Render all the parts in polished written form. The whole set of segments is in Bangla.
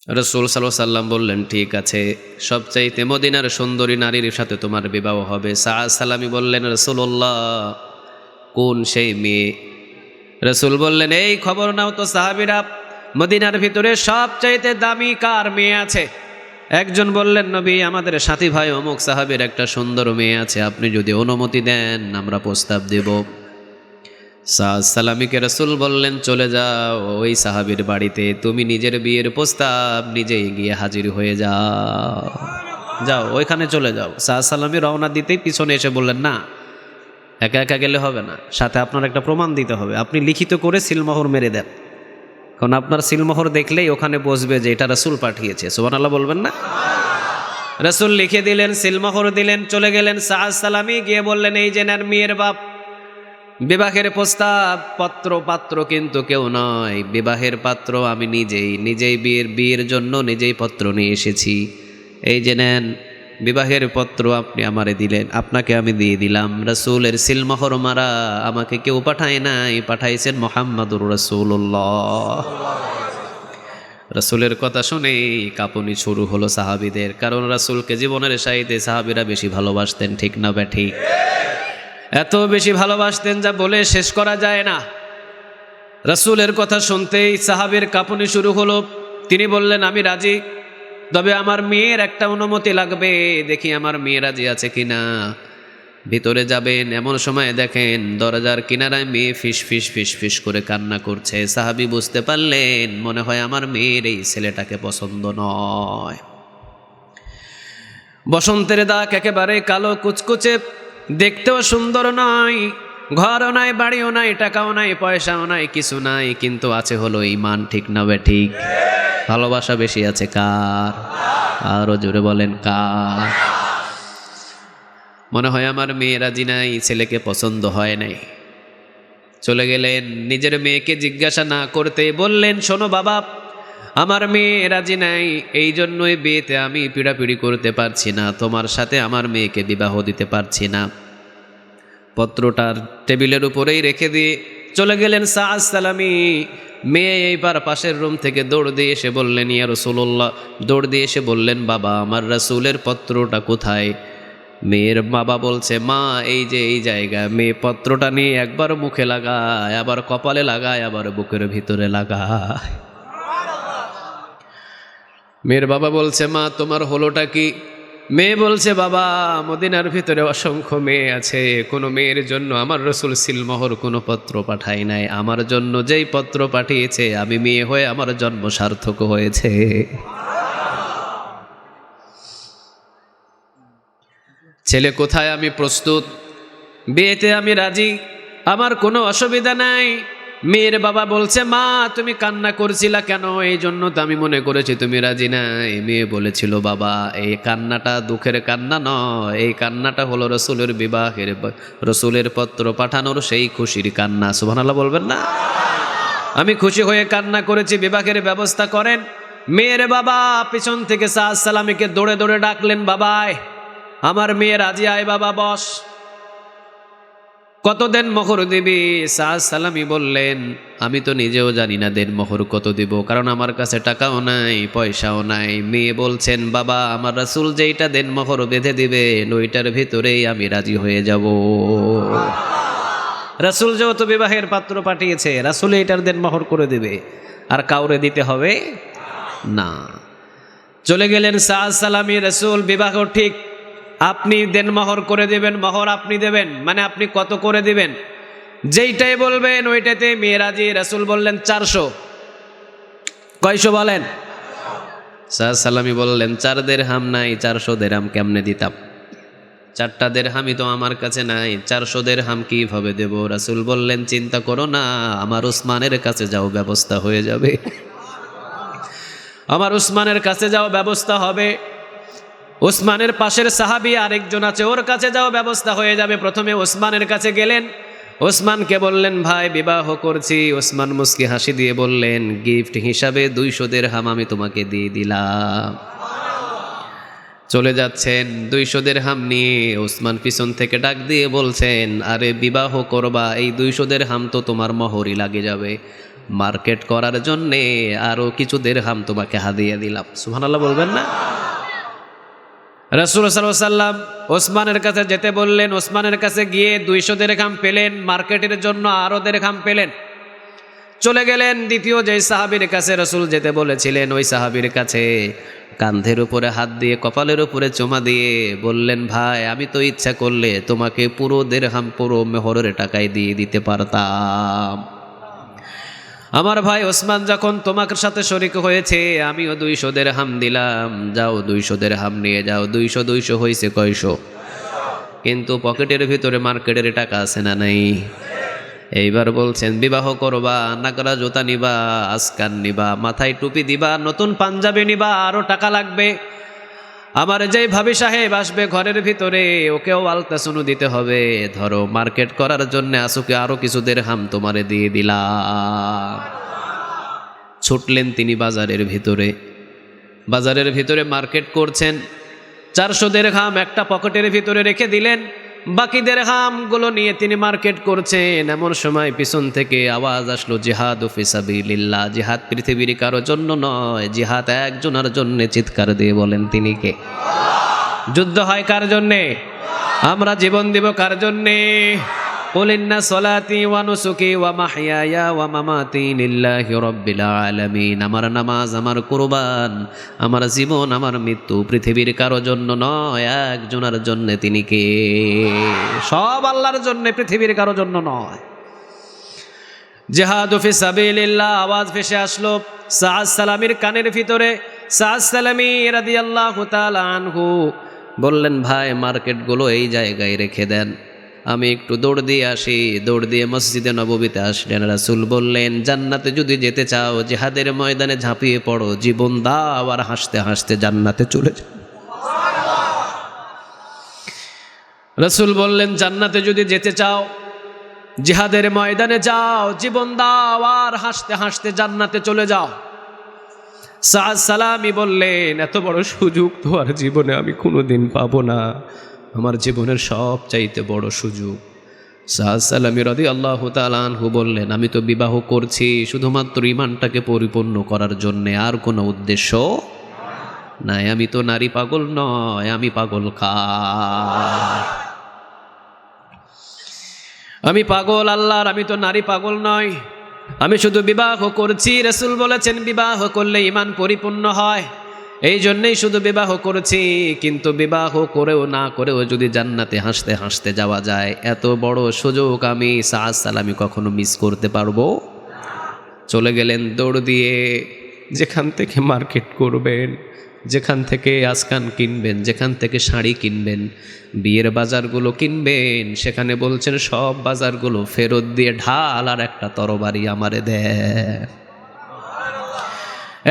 রাসূল সাল্লাল্লাহু আলাইহি সাল্লাম বললেন, ঠিক আছে, সবচাইতে মদিনার সুন্দরী নারীর সাথে তোমার বিবাহ হবে। সালামি বললেন, রাসূলুল্লাহ, কোন সেই মেয়ে? রাসূল বললেন, এই খবর নাও তো সাহাবীরা, মদিনার ভিতরে সবচাইতে দামি কার মেয়ে আছে? একজন বললেন, নবী, আমাদের সাথী ভাই অমুক সাহাবীর একটা সুন্দর মেয়ে আছে, আপনি যদি অনুমতি দেন আমরা প্রস্তাব দেব। সালামিকে রাসূল বললেন, চলে যাও ওই সাহাবীর বাড়িতে, তুমি নিজের বিয়ের প্রস্তাব নিজেই গিয়ে হাজির হয়ে যাও, যাও ওইখানে চলে যাও। সালামি রওনা দিতেই পিছনে এসে বললেন, না, একা একা গেলে হবে না, সাথে আপনার একটা প্রমাণ দিতে হবে, আপনি লিখিত করে সিলমোহর মেরে দেন, কারণ আপনার সিলমোহর দেখলেই ওখানে বসবে যে এটা রাসূল পাঠিয়েছে। সুবহানাল্লাহ বলবেন না? রাসূল লিখে দিলেন, সিলমোহর দিলেন, চলে গেলেন। সালামি গিয়ে বললেন, এই যে নেন মেয়ের বাপ, বিবাহের প্রস্তাব, পাত্র কিন্তু কেউ নয়, বিবাহের পাত্র আমি নিজেই বিয়ের জন্য নিজেই পত্র নিয়ে এসেছি। এই যে নেন বিবাহের পত্র, আপনি আমারে দিলেন, আপনাকে আমি দিয়ে দিলাম। রাসূলের সিলমোহর মারা আমাকে কেউ পাঠায় নাই, পাঠাইছেন মুহাম্মাদুর রাসূলুল্লাহ। রাসূলের কথা শুনেই কাঁপুনি শুরু হলো সাহাবীদের, কারণ রাসূলকে জীবনের চাইতে সাহাবীরা বেশি ভালোবাসতেন, ঠিক না ব্যাঠিক? এত বেশি ভালোবাসতেন যা বলে শেষ করা যায় না। রাসূলের কথা শুনতেই সাহাবীর কাঁপুনি শুরু হলো। তিনি বললেন, আমি রাজি, তবে আমার মেয়ের একটা অনুমতি লাগবে, দেখি আমার মেয়ে রাজি আছে কিনা। ভিতরে যাবেন, এমন সময় দেখেন দরজার কিনারায় মেয়ে ফিস করে কান্না করছে। সাহাবী বুঝতে পারলেন, মনে হয় আমার মেয়ের এই ছেলেটাকে পছন্দ নয়। বসন্তের দাগ, একেবারে কালো কুচকুচে, দেখতেও সুন্দর নয়, ঘরও নাই, বাড়িও নাই, টাকাও নাই, পয়সাও নাই, কিছু নাই, কিন্তু আছে হলো ঈমান, ঠিক না ঠিক? ভালোবাসা বেশি আছে কার? আরো জোরে বলেন, কার? মনে হয় আমার মেয়ে রাজি নাই, ছেলেকে পছন্দ হয় নাই। চলে গেলেন, নিজের মেয়েকে জিজ্ঞাসা না করতে বললেন, শোনো বাবা, আমার মেয়ে রাজি নাই, এই জন্যই বিয়েতে আমি পিড়াপিড়ি করতে পারছি না, তোমার সাথে আমার মেয়েকে বিবাহ দিতে পারছি না। পত্রটার টেবিলের উপরেই রেখে দিয়ে চলে গেলেন সালামি। মেয়ে এইবার পাশের রুম থেকে দৌড় দিয়ে এসে বললেন, ইয়া রাসূলুল্লাহ, দৌড় দিয়ে এসে বললেন, বাবা, আমার রাসূলের পত্রটা কোথায়? মেয়ের বাবা বলছে, মা, এই যে এই জায়গায়। মেয়ে পত্রটা নিয়ে একবার মুখে লাগায়, আবার কপালে লাগায়, আবার বুকের ভিতরে লাগায়। মেয়ের বাবা বলছে, মা, তোমার হলোটা কি? মেয়ে বলছে, বাবা, মদিনার ভিতরে অসংখ্য মেয়ে আছে, কোনো মেয়ের জন্য আমার রাসূল সিলমোহর কোনো পত্র পাঠায় নাই, আমার জন্য যেই পত্র পাঠিয়েছে, আমি মেয়ে হয়ে আমার জন্ম সার্থক হয়েছে। ছেলে কোথায়? আমি প্রস্তুত, বিয়েতে আমি রাজি, আমার কোনো অসুবিধা নাই। মেয়ের বাবা বলছে, মা, তুমি কান্না করছিলা কেন? এই জন্য তো আমি মনে করেছি তুমি রাজি নাই। মেয়ে বলেছিল, বাবা, এই কান্নাটা দুঃখের কান্না নয়, এই কান্নাটা হলো রাসূলের বিবাহের, রাসূলের পত্র পাঠানোর সেই খুশির কান্না। সুবহানাল্লাহ বলবেন না? আমি খুশি হয়ে কান্না করেছি, বিবাহের ব্যবস্থা করেন। মেয়ের বাবা পিছন থেকে সালামিকে দৌড়ে দৌড়ে ডাকলেন, বাবাই, আমার মেয়ে রাজি, আয় বাবা, বস। কত দেন মোহর দিবি? সালামি বললেন, আমি তো নিজেও জানি না দেন মোহর কত দিব, কারণ আমার কাছে টাকাও নাই, পয়সাও নাই। মেয়ে বলছেন, বাবা, আমার রাসূল যেইটা দেন মোহর বেঁধে দিবেন, ওইটার ভিতরেই আমি রাজি হয়ে যাব। রাসূল যেহেতু বিবাহের পাত্র পাঠিয়েছে, রাসূল এইটার দেন মোহর করে দিবে, আর কাউরে দিতে হবে না। চলে গেলেন সালামি। রাসূল, বিবাহ ঠিক, আপনি দেন মোহর করে দিবেন, মোহর আপনি দেবেন, মানে আপনি কত করে দিবেন? যেইটাই বলবেন ওইটাতে মেয়ে রাজি। রাসূল বললেন, 400। কয়শো বলেন? সালামি বললেন, 4 দিরহাম নাই, 400 দিরহাম কেমনে দিতাম? 4টা দিরহামই তো আমার কাছে নাই, 400 দিরহাম কিভাবে দেব? রাসূল বললেন, চিন্তা করো না, আমার উসমানের কাছে যাও, ব্যবস্থা হয়ে যাবে। আমার উসমানের কাছে যাও, ব্যবস্থা হবে। উসমানের পাশের সাহাবী আরেকজন আছে, ওর কাছে যাও, ব্যবস্থা হয়ে যাবে। প্রথমে উসমানের কাছে গেলেন, উসমানকে বললেন, ভাই, বিবাহ করছি। উসমান মুস্কি হাসি দিয়ে বললেন, গিফট হিসাবে 200 দিরহাম আমি তোমাকে দিয়ে দিলাম। চলে যাচ্ছেন 200 দিরহাম নিয়ে। ওসমান পিছন থেকে ডাক দিয়ে বলছেন, আরে বিবাহ করবা, এই 200 দিরহাম তো তোমার মোহরই লাগে যাবে, মার্কেট করার জন্যে আরও কিছু দিরহাম তোমাকে হাদিয়া দিলাম। সুবহানাল্লাহ বলবেন না? রাসূল সাল্লাল্লাহু আলাইহি ওয়াসাল্লাম ওসমানের কাছে যেতে বললেন। ওসমানের কাছে গিয়ে 200 দিরহাম পেলেন, মার্কেটের জন্য আরও দিরহাম পেলেন। চলে গেলেন দ্বিতীয় যে সাহাবীর কাছে রাসূল যেতে বলেছিলেন, ওই সাহাবীর কাছে কাঁধের উপরে হাত দিয়ে কপালের উপরে চুমা দিয়ে বললেন, ভাই আমি তো ইচ্ছা করলে তোমাকে পুরো দিরহাম পুরো মেহরের টাকায় দিয়ে দিতে পারতাম। আমার ভাই ওসমান যখন তোমার সাথে শরিক হয়েছে, আমিও 200 দিরহাম দিলাম, যাও 200 দিরহাম নিয়ে যাও। 200 হয়েছে কয়শো? কিন্তু পকেটের ভিতরে মার্কেটের টাকা আছে না নাই? এইবার বলছেন, বিবাহ করবা, নাগরা জুতা নিবা, আসকান নিবা, মাথায় টুপি দিবা, নতুন পাঞ্জাবি নিবা, আরো টাকা লাগবে। আমার যেই ভাবি সাহেব আসবে ঘরের ভিতরে, ওকেও আলতাসুনু দিতে হবে। ধরো মার্কেট করার জন্য আসুকে আরো কিছু দিরহাম তোমারে দিয়ে দিলাম। ছুটলেন তিনি বাজারের ভিতরে। বাজারের ভিতরে মার্কেট করছেন। 400 দিরহাম একটা পকেটের ভিতরে রেখে দিলেন, বাকি দিরহামগুলো নিয়ে তিনি মার্কেট করছেন। এমন সময় পিছন থেকে আওয়াজ আসলো, জিহাদ ফি সাবিলিল্লাহ, জিহাদ পৃথিবীর কারো জন্য নয়, জিহাদ একজনের জন্য। চিৎকার দিয়ে বলেন, তিনি কে? যুদ্ধ হয় কার জন্যে? আমরা জীবন দিব কার জন্যে? কুল ইন্না সলাতি ওয়া নুসুকি ওয়া মাহইয়ায়া ওয়া মামাতি লিল্লাহি রাব্বিল আলামিন। আমার নামাজ, আমার কুরবান, আমার জীবন, আমার মৃত্যু পৃথিবীর কারো জন্য নয়, একজনের জন্য। তিনি কে? সব আল্লাহর জন্য, পৃথিবীর কারো জন্য নয়। জিহাদ ফি সাবিলিল্লাহ আওয়াজ ভেসে আসলো সাআদ সালামীর কানের ভিতরে। সাআদ সালামী রাদিয়াল্লাহু তাআলা আনহু বললেন, ভাই মার্কেটগুলো এই জায়গায় রেখে দেন, আমি একটু দৌড় দিয়ে আসি। দৌড় দিয়ে মসজিদে নববীতে আসলেন। রাসূল বললেন, জান্নাতে যদি যেতে চাও জিহাদের ময়দানে ঝাঁপিয়ে পড়ো, জীবন দাও আর হাসতে হাসতে জান্নাতে চলে যাও। রাসূল বললেন, জান্নাতে যদি যেতে চাও জিহাদের ময়দানে যাও, জীবন দাও আর হাসতে হাসতে জান্নাতে চলে যাও। সাআদ সালামী বললেন, এত বড় সুযোগ তো আর জীবনে আমি কোনোদিন পাবো না, আমার জীবনের সব চাইতে বড় সুযোগ। সাআদ সালামী রাদিয়াল্লাহু তাআলা আনহু বললেন, আমি তো বিবাহ করছি শুধুমাত্র ঈমানটাকে পরিপূর্ণ করার জন্যে, আর কোনো উদ্দেশ্য নাই। আমি তো নারী পাগল নয়, আমি পাগল কার? আমি পাগল আল্লাহর, আমি তো নারী পাগল নয়। আমি শুধু বিবাহ করছি। রাসূল বলেছেন, বিবাহ করলে ঈমান পরিপূর্ণ হয়, এই জন্যই শুধু বিবাহ করেছি। কিন্তু বিবাহ করেও না করেও যদি জান্নাতে হাসতে হাসতে যাওয়া যায়, এত বড় সুযোগ আমি সাআদ সালামী কখনো মিস করতে পারবো? চলে গেলেন দৌড় দিয়ে। যেখান থেকে মার্কেট করবেন, যেখান থেকে আসকান কিনবেন, যেখান থেকে শাড়ি কিনবেন, বিয়ের বাজারগুলো কিনবেন, সেখানে বলছেন সব বাজারগুলো ফেরত দিয়ে ঢাল আর একটা তরবারি আমারে দেন।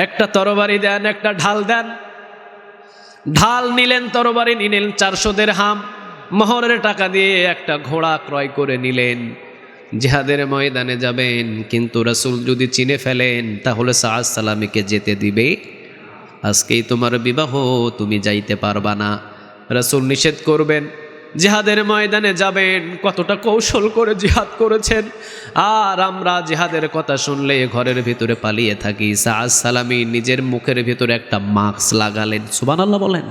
একটা তরবারি দেন, একটা ঢাল দেন। ঢাল নিলেন, তরবারি নিলেন। 400 দিরহাম মোহরের টাকা দিয়ে একটা ঘোড়া ক্রয় করে নিলেন। জিহাদের ময়দানে যাবেন, কিন্তু রাসূল যদি চিনে ফেলেন তাহলে সাআদ সালামীকে যেতে দিবে? আজকেই তোমার বিবাহ, তুমি যাইতে পারবা না। রাসূল নিষেধ করবেন, জিহাদের ময়দানে যাবেন। কতটা কৌশল করে জিহাদ করেছেন, আর আমরা জিহাদের কথা শুনলে ঘরের ভিতরে পালিয়ে থাকি। সাআদ সালামী নিজের মুখের ভিতরে একটা মাস্ক লাগালেন। সুবহানাল্লাহ বলেন।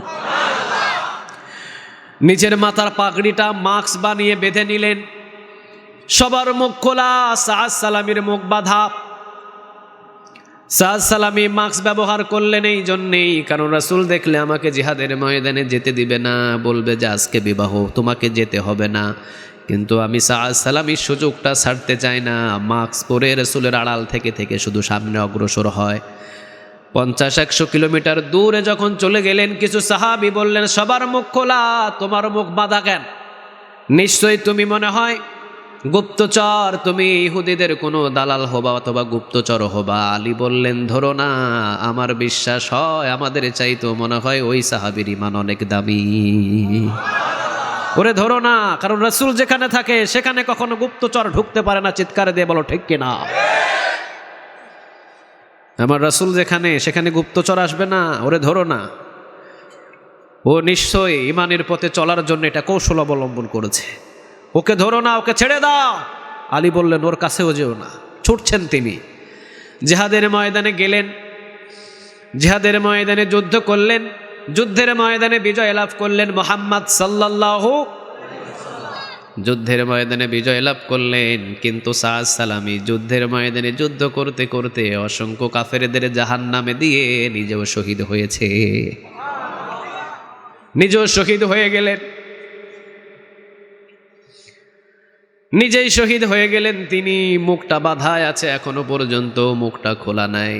নিজের মাথার পাগড়িটা মাস্ক বানিয়ে বেঁধে নিলেন। সবার মুখ খোলা, সাআদ সালামীর মুখ বাঁধা। সাআদ সালামী মাস্ক ব্যবহার করলেন এই জন্যেই, কারণ রাসূল দেখলে আমাকে জিহাদের ময়দানে যেতে দিবে না, বলবে যে আজকে বিবাহ, তোমাকে যেতে হবে না। কিন্তু আমি সাআদ সালামীর সুযোগটা ছাড়তে চাই না। মাস্ক পরে রাসূলের আড়াল থেকে থেকে শুধু সামনে অগ্রসর হয়। 50-100 কিলোমিটার দূরে যখন চলে গেলেন, কিছু সাহাবী বললেন, সবার মুখ খোলা, তোমার মুখ বাঁধা কেন? নিশ্চয়ই তুমি মনে হয় গুপ্তচর, তুমি ইহুদিদের কোনো দালাল হবা অথবা গুপ্তচর হবা। আলী বললেন, ধরো না, আমার বিশ্বাস হয় আমাদের চাইতো মনে হয় ওই সাহাবীর ঈমান অনেক দামি। ওরে ধরো না, কারণ রাসূল যেখানে থাকে সেখানে কখনো গুপ্তচর ঢুকতে পারে না। চিৎকার দিয়ে বলো ঠিক কিনা? আমার রাসূল যেখানে, সেখানে গুপ্তচর আসবে না। ওরে ধরো না। ও নিশ্চয়ই ইমানের পথে চলার জন্য এটা কৌশল অবলম্বন করেছে, ওকে ধরো না, ওকে ছেড়ে দাও। আলী বললেন ওর কাছেও যেও না। ছুটছেন তিনি, জিহাদের ময়দানে গেলেন, জিহাদের ময়দানে যুদ্ধ করলেন, যুদ্ধের ময়দানে বিজয় লাভ করলেন মুহাম্মদ সাল্লাল্লাহু, যুদ্ধের ময়দানে বিজয় লাভ করলেন। কিন্তু সাদ সালামি যুদ্ধের ময়দানে যুদ্ধ করতে করতে অসংখ্য কাফেরদের জাহান্নামে দিয়ে নিজেও শহীদ হয়েছে, নিজেও শহীদ হয়ে গেলেন, নিজেই শহীদ হয়ে গেলেন তিনি। মুখটা বাঁধায় আছে এখনো পর্যন্ত, মুখটা খোলা নাই।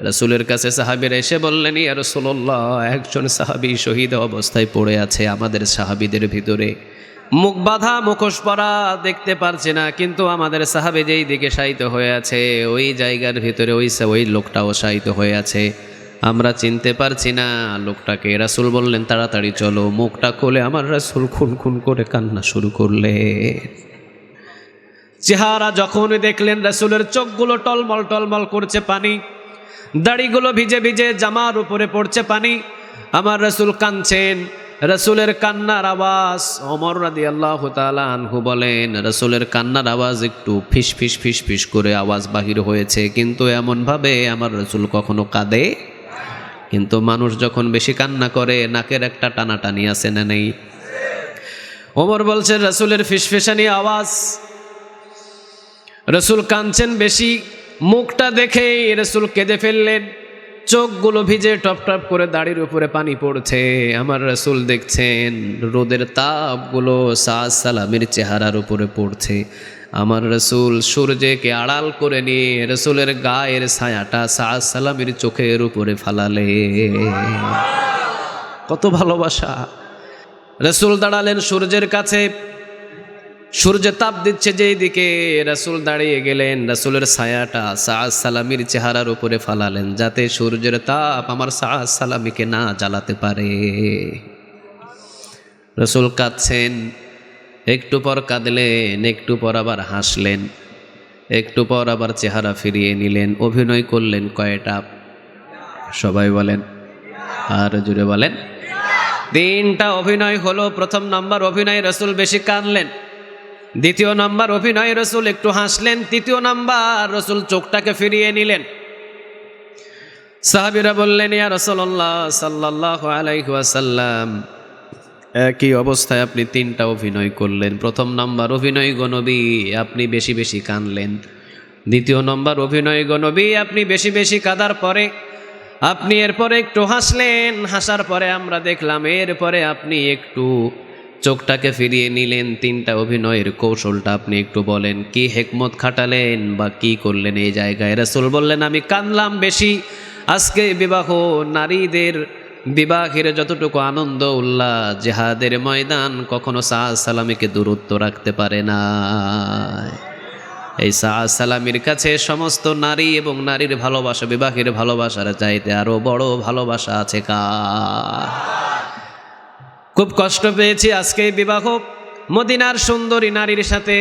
রাসূলের কাছে সাহাবীরা এসে বললেন, ইয়া রাসূলুল্লাহ, একজন সাহাবী শহীদ অবস্থায় পড়ে আছে আমাদের সাহাবীদের ভিতরে, মুখ বাঁধা, মুখোশ পরা, দেখতে পারছে না, কিন্তু আমাদের সাহাবী যেই দিকে শায়িত হয়ে আছে ওই জায়গার ভিতরে ওই লোকটাও শায়িত হয়ে আছে, আমরা চিনতে পারছি না লোকটাকে। রাসূল বললেন তাড়াতাড়ি চলো। মুখটা খুলে আমার রাসূল খুন খুন করে কান্না শুরু করলেন। চেহারা যখন দেখলেন রাসূলের চোখগুলো টলমল টলমল করছে পানি, দাড়িগুলো ভিজে ভিজে জামার উপরে পড়ছে পানি, আমার রাসূল কাঁদছেন। রাসূলের কান্নার আওয়াজ, ওমর রাদিয়াল্লাহু তাআলা আনহু বলেন রাসূলের কান্নার আওয়াজ একটু ফিস ফিস ফিস ফিস করে আওয়াজ বাহির হয়েছে, কিন্তু এমনভাবে আমার রাসূল কখনো কাঁদে। কিন্তু মানুষ যখন বেশি কান্না করে নাকের একটা টানাটানি আছে না নেই? ওমর বলছেন রাসূলের ফিসফিসানি আওয়াজ, রাসূল কাঁদছেন বেশি। মুখটা দেখেই রাসূল কেঁদে ফেললেন, চোখগুলো ভিজে টপ টপ করে দাড়ির উপরে পানি পড়ছে। আমার রাসূল দেখছেন রোদের তাপগুলো সাদ সালামের চেহারার উপরে পড়ছে। আমার রাসূল সূর্যকে আড়াল করে নিয়ে রাসূলের গায়ের ছায়াটা সাদ সালামের চোখের উপরে ফালালে। কত ভালোবাসা! রাসূল দাঁড়ালেন সূর্যের কাছে, সূর্য তাপ দিচ্ছে যেই দিকে, রাসূল দাঁড়িয়ে গেলেন, রাসূলের ছায়াটা সাদ সালামির চেহারার উপরে ফালালেন, যাতে সূর্যের তাপ আমার সাদ সালামিকে না জ্বালাতে পারে। রাসূল কাঁদছেন, একটু পর কাঁদলেন, একটু পর আবার হাসলেন, একটু পর আবার চেহারা ফিরিয়ে নিলেন। অভিনয় করলেন কয়টা? সবাই বলেন, আর জুড়ে বলেন। 3টা অভিনয় হলো। প্রথম নাম্বার অভিনয় রাসূল বেশি কাঁদলেন, দ্বিতীয় নাম্বার অভিনয় রাসূল একটু হাসলেন, তৃতীয় নাম্বার রাসূল চোখটাকে ফিরিয়ে নিলেন। সাহাবীরা বললেন, ইয়া রাসূলুল্লাহ সাল্লাল্লাহু আলাইহি ওয়াসাল্লাম, একই অবস্থায় আপনি 3টা অভিনয় করলেন। প্রথম নাম্বার অভিনয় গো নবী, আপনি বেশি বেশি কাঁদলেন। দ্বিতীয় নাম্বার অভিনয় গো নবী, আপনি বেশি বেশি কাঁদার পরে আপনি এরপরে একটু হাসলেন, হাসার পরে আমরা দেখলাম এরপরে আপনি একটু চোখটাকে ফিরিয়ে নিলেন। 3টা অভিনয়ের কৌশলটা আপনি একটু বলেন, কি হিকমত খাটালেন বা কি করলেন এই জায়গায়? রাসূল বললেন, আমি কাঁদলাম বেশি। আজকে বিবাহ, নারীদের বিবাহের যতটুকু আনন্দ উল্লাস জিহাদের ময়দান কখনো সাদ সালামিকে দূরত্ব রাখতে পারে না। এই সাদ সালামির কাছে সমস্ত নারী এবং নারীর ভালোবাসা, বিবাহের ভালোবাসার চাইতে আরো বড় ভালোবাসা আছে কার? খুব কষ্ট পেয়েছি আজকে বিবাহ মদিনার সুন্দরী নারীর সাথে,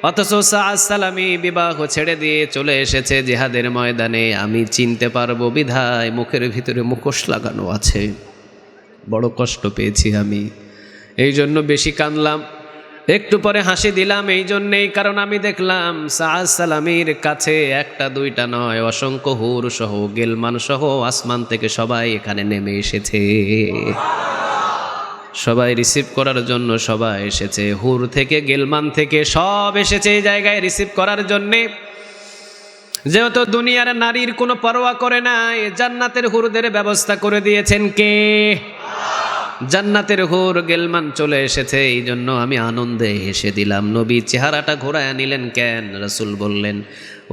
অথচ সাদ সালামি বিবাহ ছেড়ে দিয়ে চলে এসেছে জিহাদের ময়দানে। আমি চিনতে পারবো বিধায় মুখের ভিতরে মুখোশ লাগানো আছে। বড় কষ্ট পেয়েছি আমি, এই জন্য বেশি কাঁদলাম। একটু পরে হাসি দিলাম এই জন্যেই, কারণ আমি দেখলাম সাদ সালামির কাছে 1টা 2টা নয়, অসংখ্য হুর সহ গেলমান সহ আসমান থেকে সবাই এখানে নেমে এসেছে। সবাই রিসিভ করার জন্য সবাই এসেছে, হুর থেকে গেলমান থেকে সব এসেছে এই জায়গায় রিসিভ করার জন্যে। যেহেতু দুনিয়ার নারীর কোনো পরোয়া করে নাই, জান্নাতের হুরদের ব্যবস্থা করে দিয়েছেন কে? জান্নাতের হুর গেলমান চলে এসেছে, এই জন্য আমি আনন্দে হেসে দিলাম। নবী চেহারাটা ঘোরায় নিলেন কেন? রাসূল বললেন,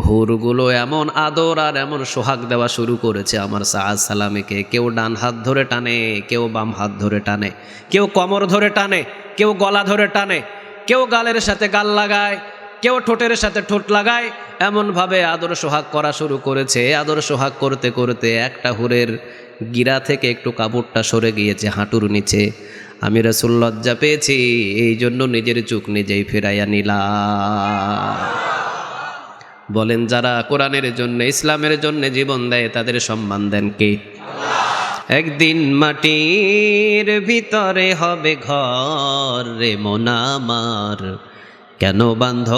হুরগুলো এমন আদর আর এমন সোহাগ দেওয়া শুরু করেছে আমার সাদ সালামিকে। কেউ ডান হাত ধরে টানে, কেউ বাম হাত ধরে টানে, কেউ কোমর ধরে টানে, কেউ গলা ধরে টানে, কেউ গালের সাথে গাল লাগায়, কেউ ঠোঁটের সাথে ঠোঁট লাগায়। এমনভাবে আদর সোহাগ করা শুরু করেছে। আদর সোহাগ করতে করতে একটা হুরের গিরা থেকে একটু কাপড়টা সরে গিয়েছে হাঁটুর নিচে। আমি রাসূল লজ্জা পেয়েছি, এই জন্য নিজের চোখ নিজেই ফেরাইয়া নিলাম। বলেন, যারা কোরআনের জন্য, ইসলামের জন্য জীবন দেয় তাদের সম্মান দেন কে? একদিন মাটির ভিতরে হবে ঘর রে মন আমার, কেন বাঁধ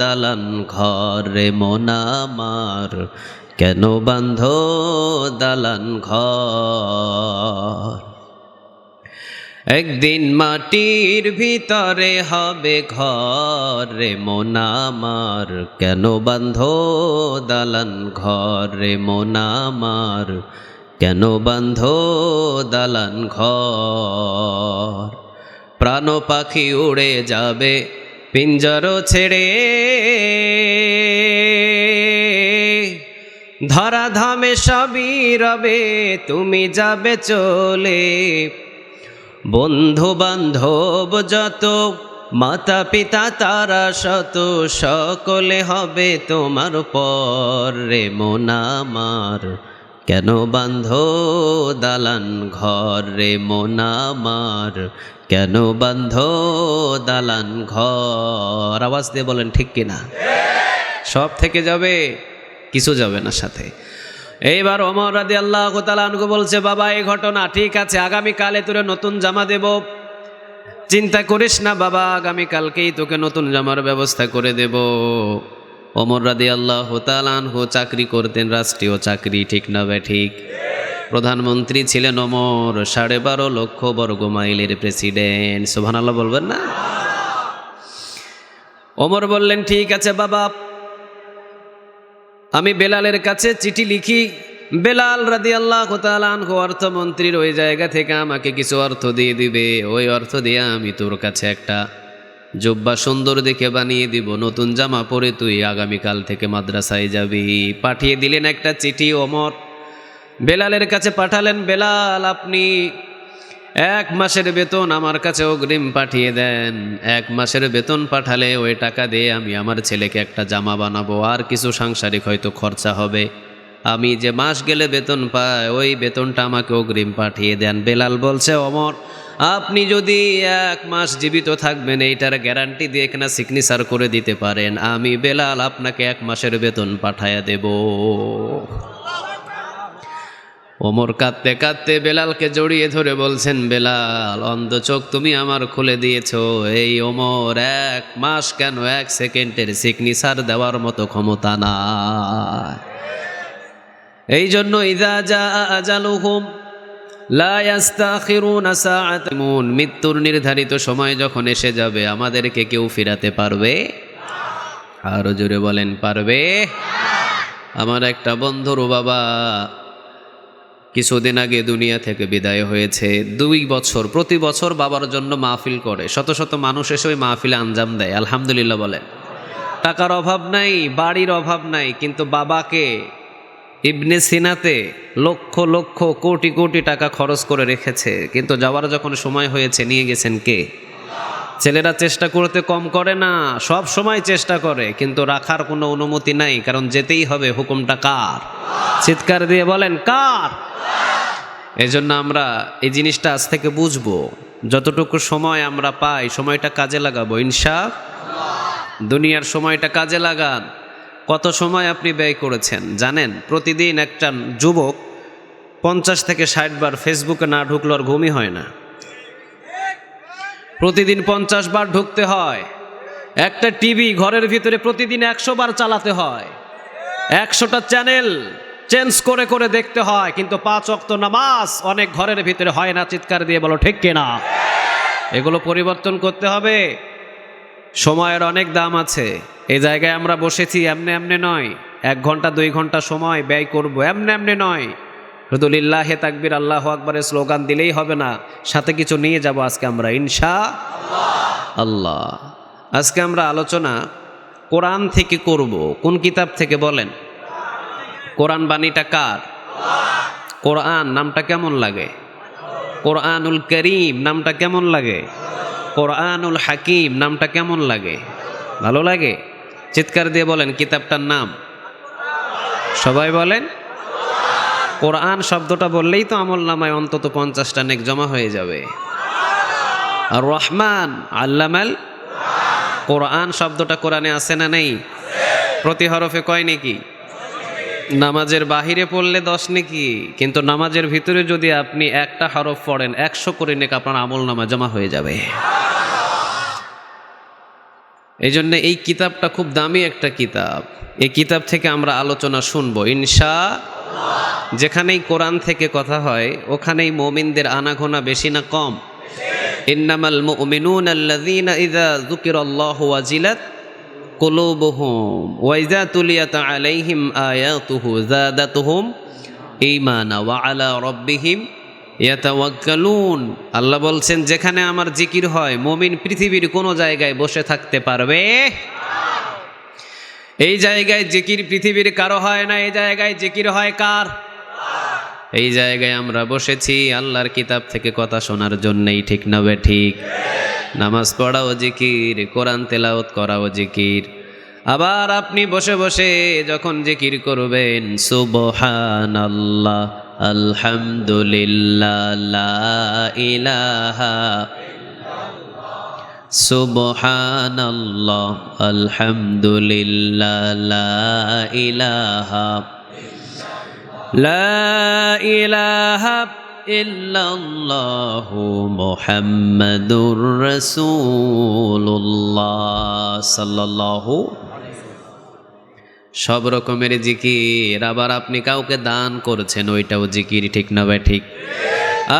দালান ঘর রে মন আমার, কেন বাঁধ দালান ঘর। একদিন মাটির ভিতরে হবে ঘর রে মন আমার, কেন বাঁধ দালান ঘর রে মন আমার, কেন বাঁধ দালান ঘর। প্রাণ পাখি উড়ে যাবে পিঞ্জর ছেড়ে, ধরা ধামে সবই রবে তুমি যাবে চলে। বন্ধু বান্ধব যত মাতা পিতা তারা শত, সকলে হবে তোমার পর রে মন আমার, কেন বাঁধ দালান ঘর রে মন আমার, কেন বাঁধ দালান ঘর। আওয়াজ দিয়ে বলেন ঠিক কিনা? সব থেকে যাবে, কিছু যাবে না সাথে। এইবার ওমর রাদিয়াল্লাহু তাআলা আনহু বলছে, বাবা এই ঘটনা ঠিক আছে, আগামীকালে তোরে নতুন জামা দেব, চিন্তা করিস না বাবা, আগামীকালকেই তোকে নতুন জামার ব্যবস্থা করে দেব। ওমর রাদিয়াল্লাহু তাআলা আনহু চাকরি করতেন, রাষ্ট্রীয় চাকরি, ঠিক না ঠিক? প্রধানমন্ত্রী ছিলেন ওমর, 12.5 লক্ষ বর্গ মাইলের প্রেসিডেন্ট। সুবহানাল্লাহ বলবেন না? ওমর বললেন, ঠিক আছে বাবা, আমি বেলালের কাছে চিঠি লিখি, বেলাল রাদিয়াল্লাহু তাআলা আনহু অর্থমন্ত্রীর ওই জায়গা থেকে আমাকে কিছু অর্থ দিয়ে দিবে, ওই অর্থ দিয়ে আমি তোর কাছে একটা জুব্বা সুন্দর দেখে বানিয়ে দিব, নতুন জামা পরে তুই আগামীকাল থেকে মাদ্রাসায় যাবি। পাঠিয়ে দিলেন একটা চিঠি ওমর, বেলালের কাছে পাঠালেন, বেলাল আপনি 1 মাসের বেতন আমার কাছে অগ্রিম পাঠিয়ে দেন, 1 মাসের বেতন পাঠালে ওই টাকা দিয়ে আমি আমার ছেলেকে একটা জামা বানাবো, আর কিছু সাংসারিক হয়তো খরচা হবে, আমি যে মাস গেলে বেতন পাই ওই বেতনটা আমাকে অগ্রিম পাঠিয়ে দেন। বেলাল বলছে, ওমর আপনি যদি 1 মাস জীবিত থাকবেন এইটার গ্যারান্টি দিয়ে কিনা সিগনেচার করে দিতে পারেন, আমি বেলাল আপনাকে 1 মাসের বেতন পাঠায়া দেব। ওমর কাঁদতে কাঁদতে বেলালকে জড়িয়ে ধরে বলছেন, বেলাল অন্ধ চোখ তুমি আমার খুলে দিয়েছ, এই ওমর 1 মাস কেন 1 সেকেন্ডের সিগনেচার দেওয়ার মতো ক্ষমতা না। এই জন্য ইযা জাআ আজালুহুম লা ইস্তাখিরুনা সাআতান, মৃত্যুর নির্ধারিত সময় যখন এসে যাবে আমাদেরকে কেউ ফিরাতে পারবে? আরো জোরে বলেন, পারবে? আমার একটা বন্ধুর বাবা কিছুদিন আগে দুনিয়া থেকে বিদায় হয়েছে। 2 বছর প্রতি বছর বাবার জন্য মাহফিল করে, শত শত মানুষ এসে ওই মাহফিলে আঞ্জাম দেয়। আলহামদুলিল্লাহ বলেন। টাকার অভাব নাই, বাড়ির অভাব নাই, কিন্তু বাবাকে ইবনে সিনাতে লক্ষ লক্ষ কোটি কোটি টাকা খরচ করে রেখেছে, কিন্তু যাওয়ার যখন সময় হয়েছে নিয়ে গেছেন কে? ছেলেরা চেষ্টা করতে কম করে না, সব সময় চেষ্টা করে, কিন্তু রাখার কোনো অনুমতি নাই, কারণ যেতেই হবে। হুকুমটা কার? চিৎকার দিয়ে বলেন, কার? এই জন্য আমরা এই জিনিসটা আজ থেকে বুঝবো, যতটুকু সময় আমরা পাই সময়টা কাজে লাগাবো ইনশাআল্লাহ। দুনিয়ার সময়টা কাজে লাগান। কত সময় আপনি ব্যয় করেছেন জানেন? প্রতিদিন একটা যুবক 50 থেকে 60 বার ফেসবুকে না ঢুকলে আর ঘুমই হয় না। প্রতিদিন 50 বার ঢুকতে হয়। একটা টিভি ঘরের ভিতরে প্রতিদিন 100 বার চালাতে হয়, 100টা চ্যানেল চেঞ্জ করে করে দেখতে হয়, কিন্তু 5 ওয়াক্ত নামাজ অনেক ঘরের ভিতরে হয় না। চিৎকার দিয়ে বলো ঠিক কিনা? এগুলো পরিবর্তন করতে হবে। সময়ের অনেক দাম আছে। এই জায়গায় আমরা বসেছি এমনি এমনি নয়, 1 ঘন্টা 2 ঘন্টা সময় ব্যয় করব, এমনি এমনি নয়। শুধু লিল্লাহে তাকবীর আল্লাহু আকবারের স্লোগান দিলেই হবে না, সাথে কিছু নিয়ে যাব আজকে আমরা ইনশাআল্লাহ। আজকে আমরা আলোচনা কোরআন থেকে করব। কোন কিতাব থেকে বলেন? কোরআন বাণীটা কার? কোরআন নামটা কেমন লাগে? কোরআনুল করিম নামটা কেমন লাগে? কোরআনুল হাকিম নামটা কেমন লাগে? ভালো লাগে? চিৎকার দিয়ে বলেন কিতাবটার নাম। সবাই বলেন। কোরআন শব্দটা বললেই তো আমল নামায় অন্তত 50টা নেক জমা হয়ে যাবে। আর রহমান আল্লামাল কোরআন শব্দটা কোরআনে আছে না নেই? প্রতি হরফে কয় নাকি? নামাজের বাহিরে পড়লে 10 নেকি, কিন্তু নামাজের ভিতরে যদি আপনি একটা হরফ পড়েন 100 করে নেক আপনার আমল নামা জমা হয়ে যাবে। এই জন্য এই কিতাবটা খুব দামি একটা কিতাব। এই কিতাব থেকে আমরা আলোচনা শুনবো ইনশাআল্লাহ। যেখানেই কোরআন থেকে কথা হয় ওখানেই মুমিনদের আনাগোনা বেশি না কম? ইন্নামাল মুমিনুনা আল্লাযীনা ইযা যুকিরাল্লাহু ওয়াজিলাত কুলুবুহুম ওয়া ইযা তুলিয়াত আলাইহিম আয়াতুহু যাদাতুহুম ঈমানা ওয়া আলা রাব্বিহিম ইয়াতাওয়াক্কালুন। আল্লাহ বলছেন যেখানে আমার জিকির হয় মুমিন পৃথিবীর কোনো জায়গায় বসে থাকতে পারবে। এই জায়গায় জিকির পৃথিবীর কারো হয় না, এই জায়গায় জিকির হয় কার? এই জায়গায় আমরা বসেছি আল্লাহর কিতাব থেকে কথা শোনার জন্যই, ঠিক না বে ঠিক? নামাজ পড়াও জিকির, কোরআন তেলাওয়াত করাও জিকির। আবার আপনি বসে বসে যখন জিকির করবেন সুবহানাল্লাহ আলহামদুলিল্লাহ লা ইলাহা সুবহানাল্লাহ আলহামদুলিল্লাহ লা ইলাহা লা ইলাহা ইল্লাল্লাহু মুহাম্মাদুর রাসূলুল্লাহ সাল্লাল্লাহু। সব রকমের জিকির। আবার আপনি কাউকে দান করছেন ওইটাও জিকির, ঠিক না ভাই ঠিক?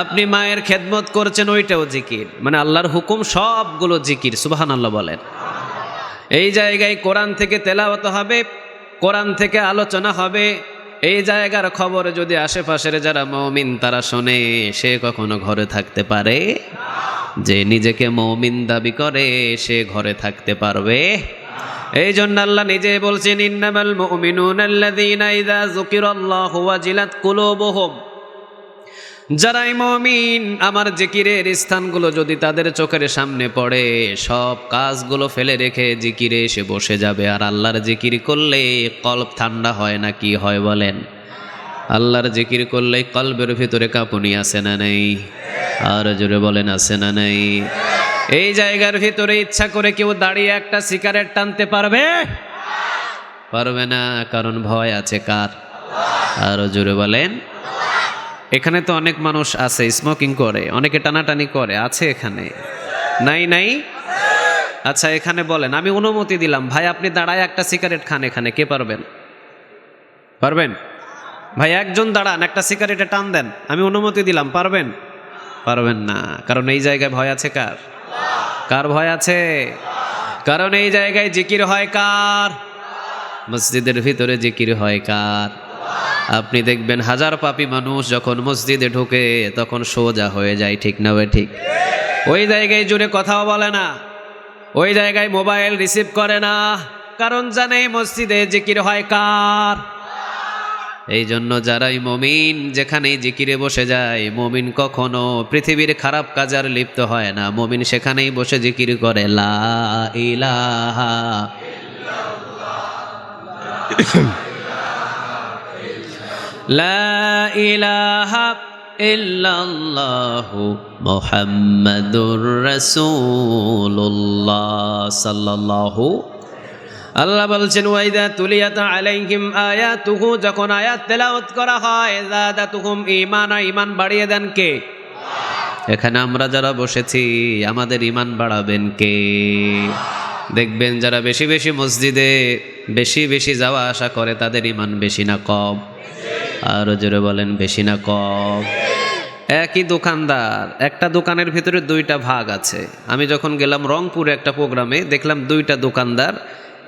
আপনি মায়ের খেদমত করছেন ওইটাও জিকির। মানে আল্লাহর হুকুম সবগুলো জিকির। সুবহানাল্লাহ বলেন। এই জায়গায় কোরআন থেকে তেলাওয়াত হবে, কোরআন থেকে আলোচনা হবে। এই জায়গার খবর যদি আশেপাশের যারা মুমিন তারা শোনে, সে কখনো ঘরে থাকতে পারে? যে নিজেকে মুমিন দাবি করে সে ঘরে থাকতে পারবে? এই জন্য আল্লাহ নিজে বলছেন ইন্নামাল মুমিনুনা আল্লাযীনা ইযা যুকিরাল্লাহু ওয়াজিলাত কুলুবুহুম। যারাই মুমিন আমার জিকিরের স্থানগুলো যদি তাদের চোখের সামনে পড়ে সব কাজগুলো ফেলে রেখে জিকিরে এসে বসে যাবে। আর আল্লাহর জিকির করলে কলব ঠান্ডা হয় না, কি হয় বলেন? আল্লাহর জিকির করলে কলবের ভিতরে কাঁপুনি আসে না নেই? আর জোরে বলেন আছে না নেই? এই জায়গার ভিতরে ইচ্ছা করে কেউ দাঁড়িয়ে একটা সিগারেট টানতে পারবে? পারবে না, কারণ ভয় আছে কার? আর জোরে বলেন। এখানে তো অনেক মানুষ আছে স্মোকিং করে, অনেকে টানাটানি করে, আছে এখানে? নাই নাই? আচ্ছা এখানে বলেন, আমি অনুমতি দিলাম ভাই আপনি দাঁড়ায় একটা সিগারেট খান, এখানে কে পারবেন? পারবেন? ভাই একজন দাঁড়ান একটা সিগারেটে টান দেন, আমি অনুমতি দিলাম, পারবেন? পারবেন না, কারণ এই জায়গায় ভয় আছে কার? কার ভয় আছে? কারণ এই জায়গায় জিকির হয় কার? মসজিদের ভিতরে জিকির হয় কার? আপনি দেখবেন হাজার পাপী মানুষ যখন মসজিদে ঢোকে তখন সোজা হয়ে যায়, ঠিক না ভাই ঠিক? ওই জায়গায় জুড়ে কথাও বলে না, ওই জায়গায় মোবাইল রিসিভ করে না, কারণ জানে মসজিদে জিকির হয় কার? এই জন্য যারাই মুমিন যেখানেই জিকিরে বসে যায়, মুমিন কখনো পৃথিবীর খারাপ কাজ আর লিপ্ত হয় না, মুমিন সেখানেই বসে জিকির করে লা ইলাহা লা ইলাহা ইল্লাল্লাহু মুহাম্মাদুর রাসূলুল্লাহ সাল্লাল্লাহু। আল্লাহ বলছেন ওয়াইদা তুলিয়াত আলাইহিম আয়াতুহু, যখন আয়াত তেলাওয়াত করা হয় যাদাতুহুম ঈমানা, ঈমান বাড়িয়ে দেন কে? এখানে আমরা যারা বসেছি আমাদের ঈমান বাড়াবেন কে? দেখবেন যারা বেশি বেশি মসজিদে বেশি বেশি যাওয়া আসা করে তাদের ঈমান বেশি না কম? আরো জোরে বলেন, বেশি না কম? একই দোকানদার, একটা দোকানের ভিতরে দুইটা ভাগ আছে। আমি যখন গেলাম রংপুরে একটা প্রোগ্রামে দেখলাম দুইটা দোকানদার,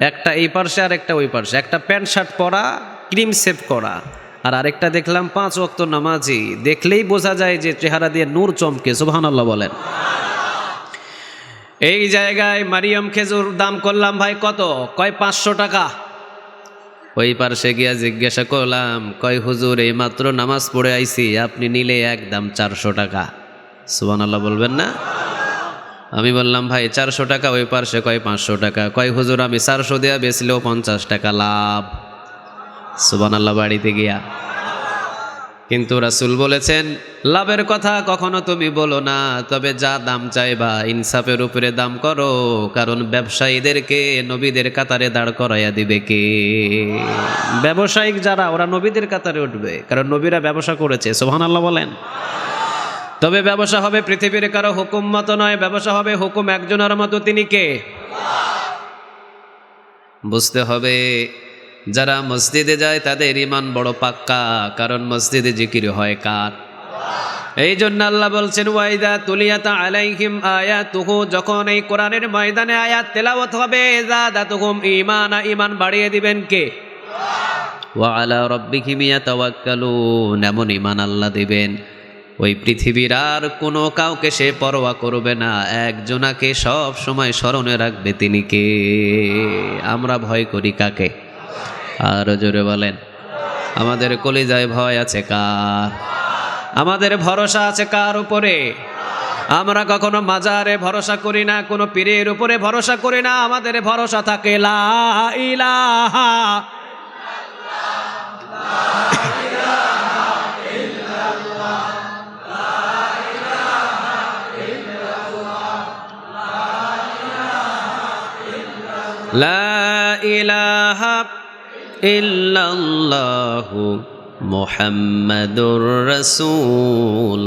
একটা এই পার্শ্বে আর একটা ওই পার্শ্বে, একটা প্যান্ট শার্ট পরা ক্রিম সেভ করা, আর আরেকটা দেখলাম 5 ওয়াক্ত নামাজি। দেখলেই বোঝা যায় যে চেহারা দিয়ে নূর চমকে। সুবহানাল্লাহ বলেন। এই জায়গায় মারিয়াম খেজুর দাম করলাম ভাই কত? কয় 500 টাকা। ওই পার্শ্বে গিয়া জিজ্ঞাসা করলাম, কয় হুজুর এই মাত্র নামাজ পড়ে আইছি, আপনি নিলে একদম 400 টাকা। সুবহানাল্লাহ বলবেন না? আমি বললাম ভাই 400 টাকা, ওই পার্শ্বে কয় 500 টাকা। কয় হুজুর আমি 400 দেয়া বেচলেও 50 টাকা লাভ। সুবহানাল্লাহ। বাড়িতে গিয়া কিন্তু রাসূল বলেছেন, লাভের কথা কখনো তুমি বলো না, তবে যা দাম চাইবা ইনসাফের উপরে দাম করো, কারণ ব্যবসায়ীদেরকে নবীদের কাতারে দাঁড় করাইয়া দিবে কে? ব্যবসায়িক যারা, ওরা নবীদের কাতারে উঠবে, কারণ নবীরা ব্যবসা করেছে। সুবহানাল্লাহ বলেন। তবে ব্যবসা হবে পৃথিবীর কারো হুকুম মতো নয়, ব্যবসা হবে হুকুম একজনের মতো। তিনি কে? বুঝতে হবে, যারা মসজিদে যায় তাদের ঈমান বড় পাক্কা, কারণ মসজিদে জিকির হয় কার? এই জন্য আল্লাহ বলছেন, ওয়াইদা তুলিয়াত আলাইহিম আয়াতুহু, যখন এই কোরআনের ময়দানে আয়াত তেলাওয়াত হবে, যাদাতুহুম ঈমানা, ঈমান বাড়িয়ে দিবেন কে? ওয়া আলা রাব্বিহিম ইয়াতাওয়াক্কালুন, এমন ঈমান আল্লাহ দিবেন ওই পৃথিবীর আর কোনো কাউকে সে পরোয়া করবে না, একজনাকে সব সময় স্মরণে রাখবে। তিনি কে? আমরা ভয় করি কাকে? আর জোরে বলেন। আমাদের কলিজায় ভয় আছে কার? আমাদের ভরসা আছে কার উপরে? আমরা কখনো মাজারে ভরসা করি না, কোনো পীরের উপরে ভরসা করি না, আমাদের ভরসা থাকে লা ইলাহা লা ইলাহা ইল্লাল্লাহু মুহাম্মাদুর রাসূলুল্লাহ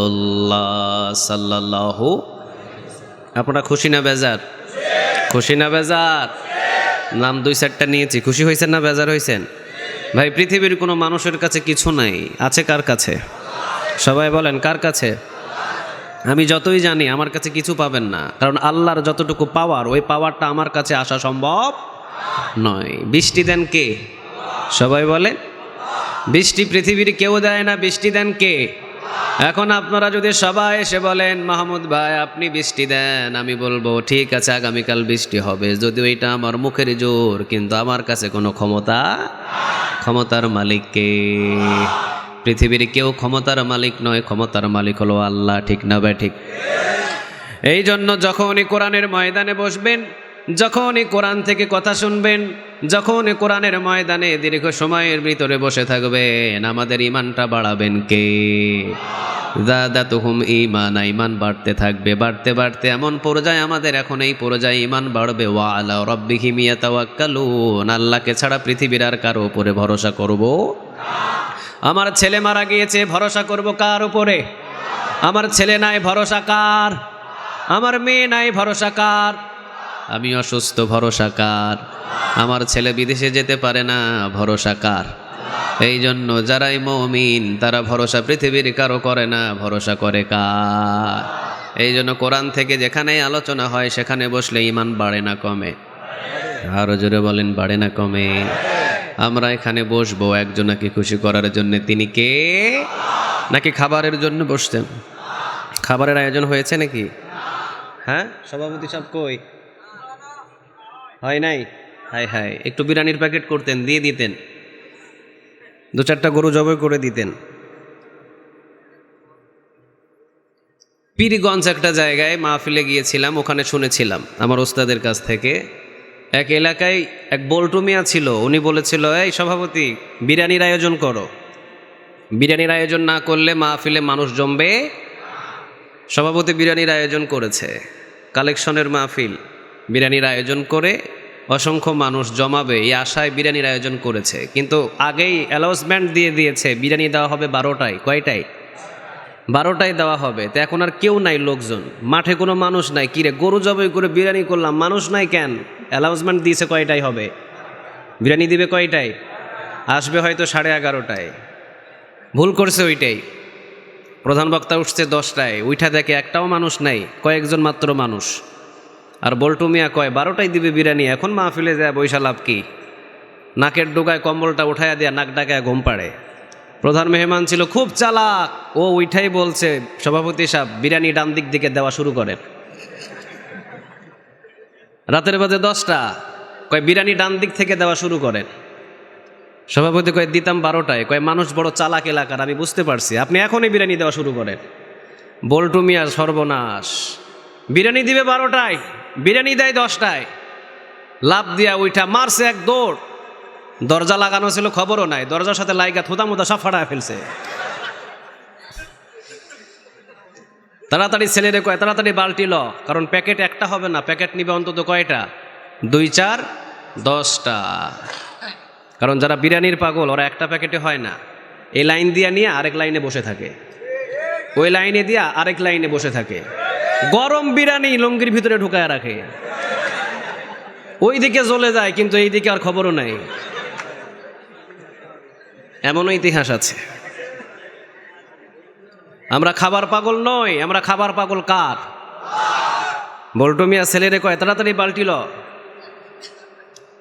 সাল্লাল্লাহু। আপনারা খুশি না বেজার? খুশি না বেজার? নাম 2-4টা নিয়েছি, খুশি হয়েছেন না বেজার হয়েছেন? ভাই, পৃথিবীর কোনো মানুষের কাছে কিছু নাই, আছে কার কাছে? সবাই বলেন, কার কাছে? আমি যতই জানি আমার কাছে কিছু পাবেন না, কারণ আল্লাহর যতটুকু পাওয়ার, ওই পাওয়ারটা আমার কাছে আসা সম্ভব নয়। বৃষ্টি দেন কে? সবাই বলে, বৃষ্টি পৃথিবীর কেউ দেয় না, বৃষ্টি দেন কে? এখন আপনারা যদি সবাই এসে বলেন, মাহমুদ ভাই আপনি বৃষ্টি দেন, আমি বলবো ঠিক আছে আগামীকাল বৃষ্টি হবে, যদিও এটা আমার মুখের জোর, কিন্তু আমার কাছে কোনো ক্ষমতার মালিক কে? পৃথিবীর কেউ ক্ষমতার মালিক নয়, ক্ষমতার মালিক হলো আল্লাহ। ঠিক না ভাই? ঠিক। এই জন্য যখনই কোরআনের ময়দানে বসবেন, যখনই কোরআন থেকে কথা শুনবেন, যখনই কোরআনের ময়দানে দীর্ঘ সময়ের ভিতরে বসে থাকবেন, আমাদের ঈমানটা বাড়াবেন কে? যাদাতুহুম ঈমানা, ঈমান বাড়তে থাকবে, বাড়তে বাড়তে এমন পর্যায়ে, আমাদের এখন এই পর্যায়ে ঈমান বাড়বে। ওয়া আলা রাব্বিহিম ইয়াতাওয়াক্কালুন, আল্লাহকে ছাড়া পৃথিবীর আর কারো উপরে ভরসা করব? আমার ছেলে মারা গিয়েছে, ভরসা করব কার উপরে? আমার ছেলে নাই, ভরসা কার? আমার মেয়ে নাই, ভরসা কার? আমি অসুস্থ, ভরসা কার? আমার ছেলে বিদেশে যেতে পারে না, ভরসা কার? এই জন্য যারাই মুমিন তারা ভরসা পৃথিবীর কারো করে না, ভরসা করে কার? এই জন্য কোরআন থেকে যেখানেই আলোচনা হয় সেখানে বসলে ঈমান বাড়ে না কমে? আরো জোরে বলেন, বাড়ে না কমে? আমরা এখানে বসবো একজনকে খুশি করার জন্য, তিনি কে? নাকি খাবারের জন্য বসতেন? খাবারের আয়োজন হয়েছে নাকি? হ্যাঁ, সভাপতি সাহেব কই? হয় নাই? হায় হায়, একটু বিরিয়ানির প্যাকেট করতেন, দিয়ে দিতেন, 2-4টা গরু জবাই করে দিতেন। পীরগঞ্জ একটা জায়গায় মাহফিলে গিয়েছিলাম, ওখানে শুনেছিলাম আমার ওস্তাদের কাছ থেকে, এক এলাকায় এক বল্টু মিয়া ছিল, উনি বলেছিল, এই সভাপতি বিরিয়ানির আয়োজন করো, বিরিয়ানির আয়োজন না করলে মাহফিলে মানুষ জমবে। সভাপতি বিরিয়ানির আয়োজন করেছে, কালেকশনের মাহফিল, বিরিয়ানির আয়োজন করে অসংখ্য মানুষ জমাবে এই আশায় বিরিয়ানির আয়োজন করেছে, কিন্তু আগেই অ্যানাউন্সমেন্ট দিয়ে দিয়েছে বিরিয়ানি দেওয়া হবে 12টায়। কয়টায়? 12টায় দেওয়া হবে। তো এখন আর কেউ নাই, লোকজন মাঠে, কোনো মানুষ নাই। কিরে, গরু জবাই করে বিরিয়ানি করলাম, মানুষ নাই কেন? অ্যানাউন্সমেন্ট দিয়েছে কয়টায় হবে, বিরিয়ানি দিবে কয়টায়, আসবে হয়তো 11:30টায়। ভুল করছে ওইটাই। প্রধান বক্তা উঠছে 10টায়, উঠা দেখে একটাও মানুষ নাই, কয়েকজন মাত্র মানুষ। আর বল্টু মিয়া কয় 12টায় দিবে বিরিয়ানি, এখন মাহফিলে যায় বৈশা লাভ কি? নাকের ডোকায় কম্বলটা উঠাইয়া দিয়া নাক ডাকায় ঘুম পাড়ে। প্রধান মেহমান ছিল খুব চালাক, ও উঠাই বলছে, সভাপতি সাহেব বিরিয়ানি ডান দিক দিকে দেওয়া শুরু করেন। রাতের বাজে 10টা, কয় বিরিয়ানি ডান দিক থেকে দেওয়া শুরু করেন। সভাপতি কয় দিতাম 12টায়, কয় মানুষ বড় চালাক এলাকার, আমি বুঝতে পারছি, আপনি এখনই বিরিয়ানি দেওয়া শুরু করেন। বল্টু মিয়া সর্বনাশ, বিরিয়ানি দিবে 12টায়, বিরিয়ানি দেয় 10টায়। লাভ দিয়া উঠা মারছে এক দৌড়, দরজা লাগানো ছিল খবরও নাই, দরজার সাথে লাইগা থুতা মুতা সব ফাটায় ফেলছে। তাড়াতাড়ি ছেলেরে কয় তাড়াতাড়ি বালতি ল, কারণ প্যাকেট একটা হবে না, প্যাকেট নিবে অন্তত কয়টা, 2, 4, 10টা। কারণ যারা বিরিয়ানির পাগল ওরা একটা প্যাকেটে হয় না, এই লাইন দিয়ে নিয়ে আরেক লাইনে বসে থাকে, ওই লাইনে দিয়ে আরেক লাইনে বসে থাকে, গরম বিরিয়ানি লুঙ্গির ভিতরে ঢুকায় রাখে, ওই দিকে জ্বলে যায় কিন্তু এই দিকে আর খবরও নাই। এমনও ইতিহাস আছে। আমরা খাবার পাগল নই, আমরা খাবার পাগল কার? বল্টু মিয়া ছেলেরে কয় তাড়াতাড়ি বালতি ল।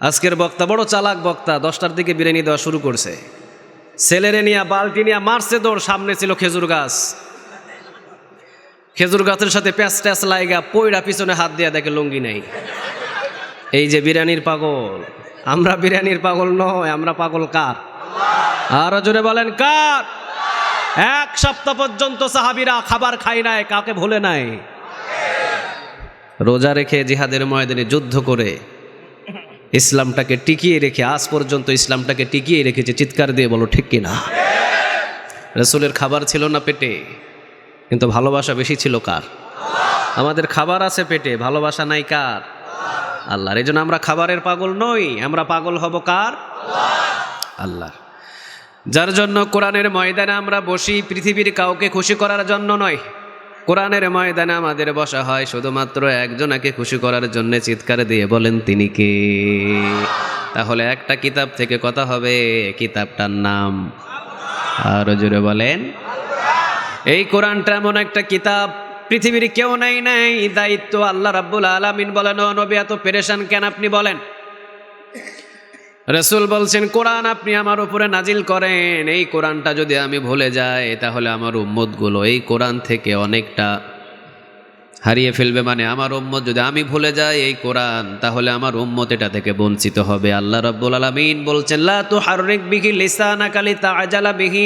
আজকের বক্তা বড় চালাক বক্তা, 10টার দিকে বিরিয়ানি দেওয়া শুরু করছে, ছেলেরে নিয়ে বালতি নিয়ে মারছে দৌড়, সামনে ছিল খেজুর গাছ, খেজুর গাছের সাথে প্যাঁচ ট্যাচ লাইগা পইড়া পিছনে হাত দিয়া দেখে লুঙ্গি নাই। এই যে বিরিয়ানির পাগল, আমরা বিরিয়ানির পাগল নয়, আমরা পাগল কার? আরো জোরে বলেন কার? 1 সপ্তাহ পর্যন্ত সাহাবীরা খাবার খায় নাই, কাকে ভুলে নাই? রোজা রেখে জিহাদের ময়দানে যুদ্ধ করে ইসলামটাকে টিকিয়ে রেখে আজ পর্যন্ত ইসলামটাকে টিকিয়ে রেখেছে। চিৎকার দিয়ে বলো ঠিক কিনা? রাসূলের খাবার ছিল না পেটে, কিন্তু ভালোবাসা বেশি ছিল কার? আমাদের খাবার আছে পেটে, ভালোবাসা নাই কার? আল্লাহর। এই জন্য আমরা খাবারের পাগল নই, আমরা পাগল হব কার? আল্লাহ। যার জন্য কোরআনের ময়দানে আমরা বসি পৃথিবীর কাউকে খুশি করার জন্য নয়, কোরআনের ময়দানে আমাদের বসা হয় শুধুমাত্র একজনকে খুশি করার জন্য। চিৎকার দিয়ে বলেন তিনি কে? তাহলে একটা কিতাব থেকে কথা হবে, কিতাবটার নাম আরো জোরে বলেন। এই কোরআনটা এমন একটা কিতাব পৃথিবীর কেউ নাই, দায়িত্ব আল্লাহ রাব্বুল আলামিন বলেন, ও নবী এত পেরেশান কেন আপনি বলেন? রাসূল বলছেন কোরআন আপনি আমার উপরে নাজিল করেন, এই কোরআনটা যদি আমি ভুলে যাই তাহলে আমার উম্মতগুলো এই কোরআন থেকে অনেকটা হারিয়ে ফেলবে। মানে আমার উম্মত যদি আমি ভুলে যাই এই কোরআন, তাহলে আমার উম্মত এটা থেকে বঞ্চিত হবে। আল্লাহ রাব্বুল আলামিন বলছেন লা তুহাররিক বিহি লিসানাকা লিতাআজালা বিহি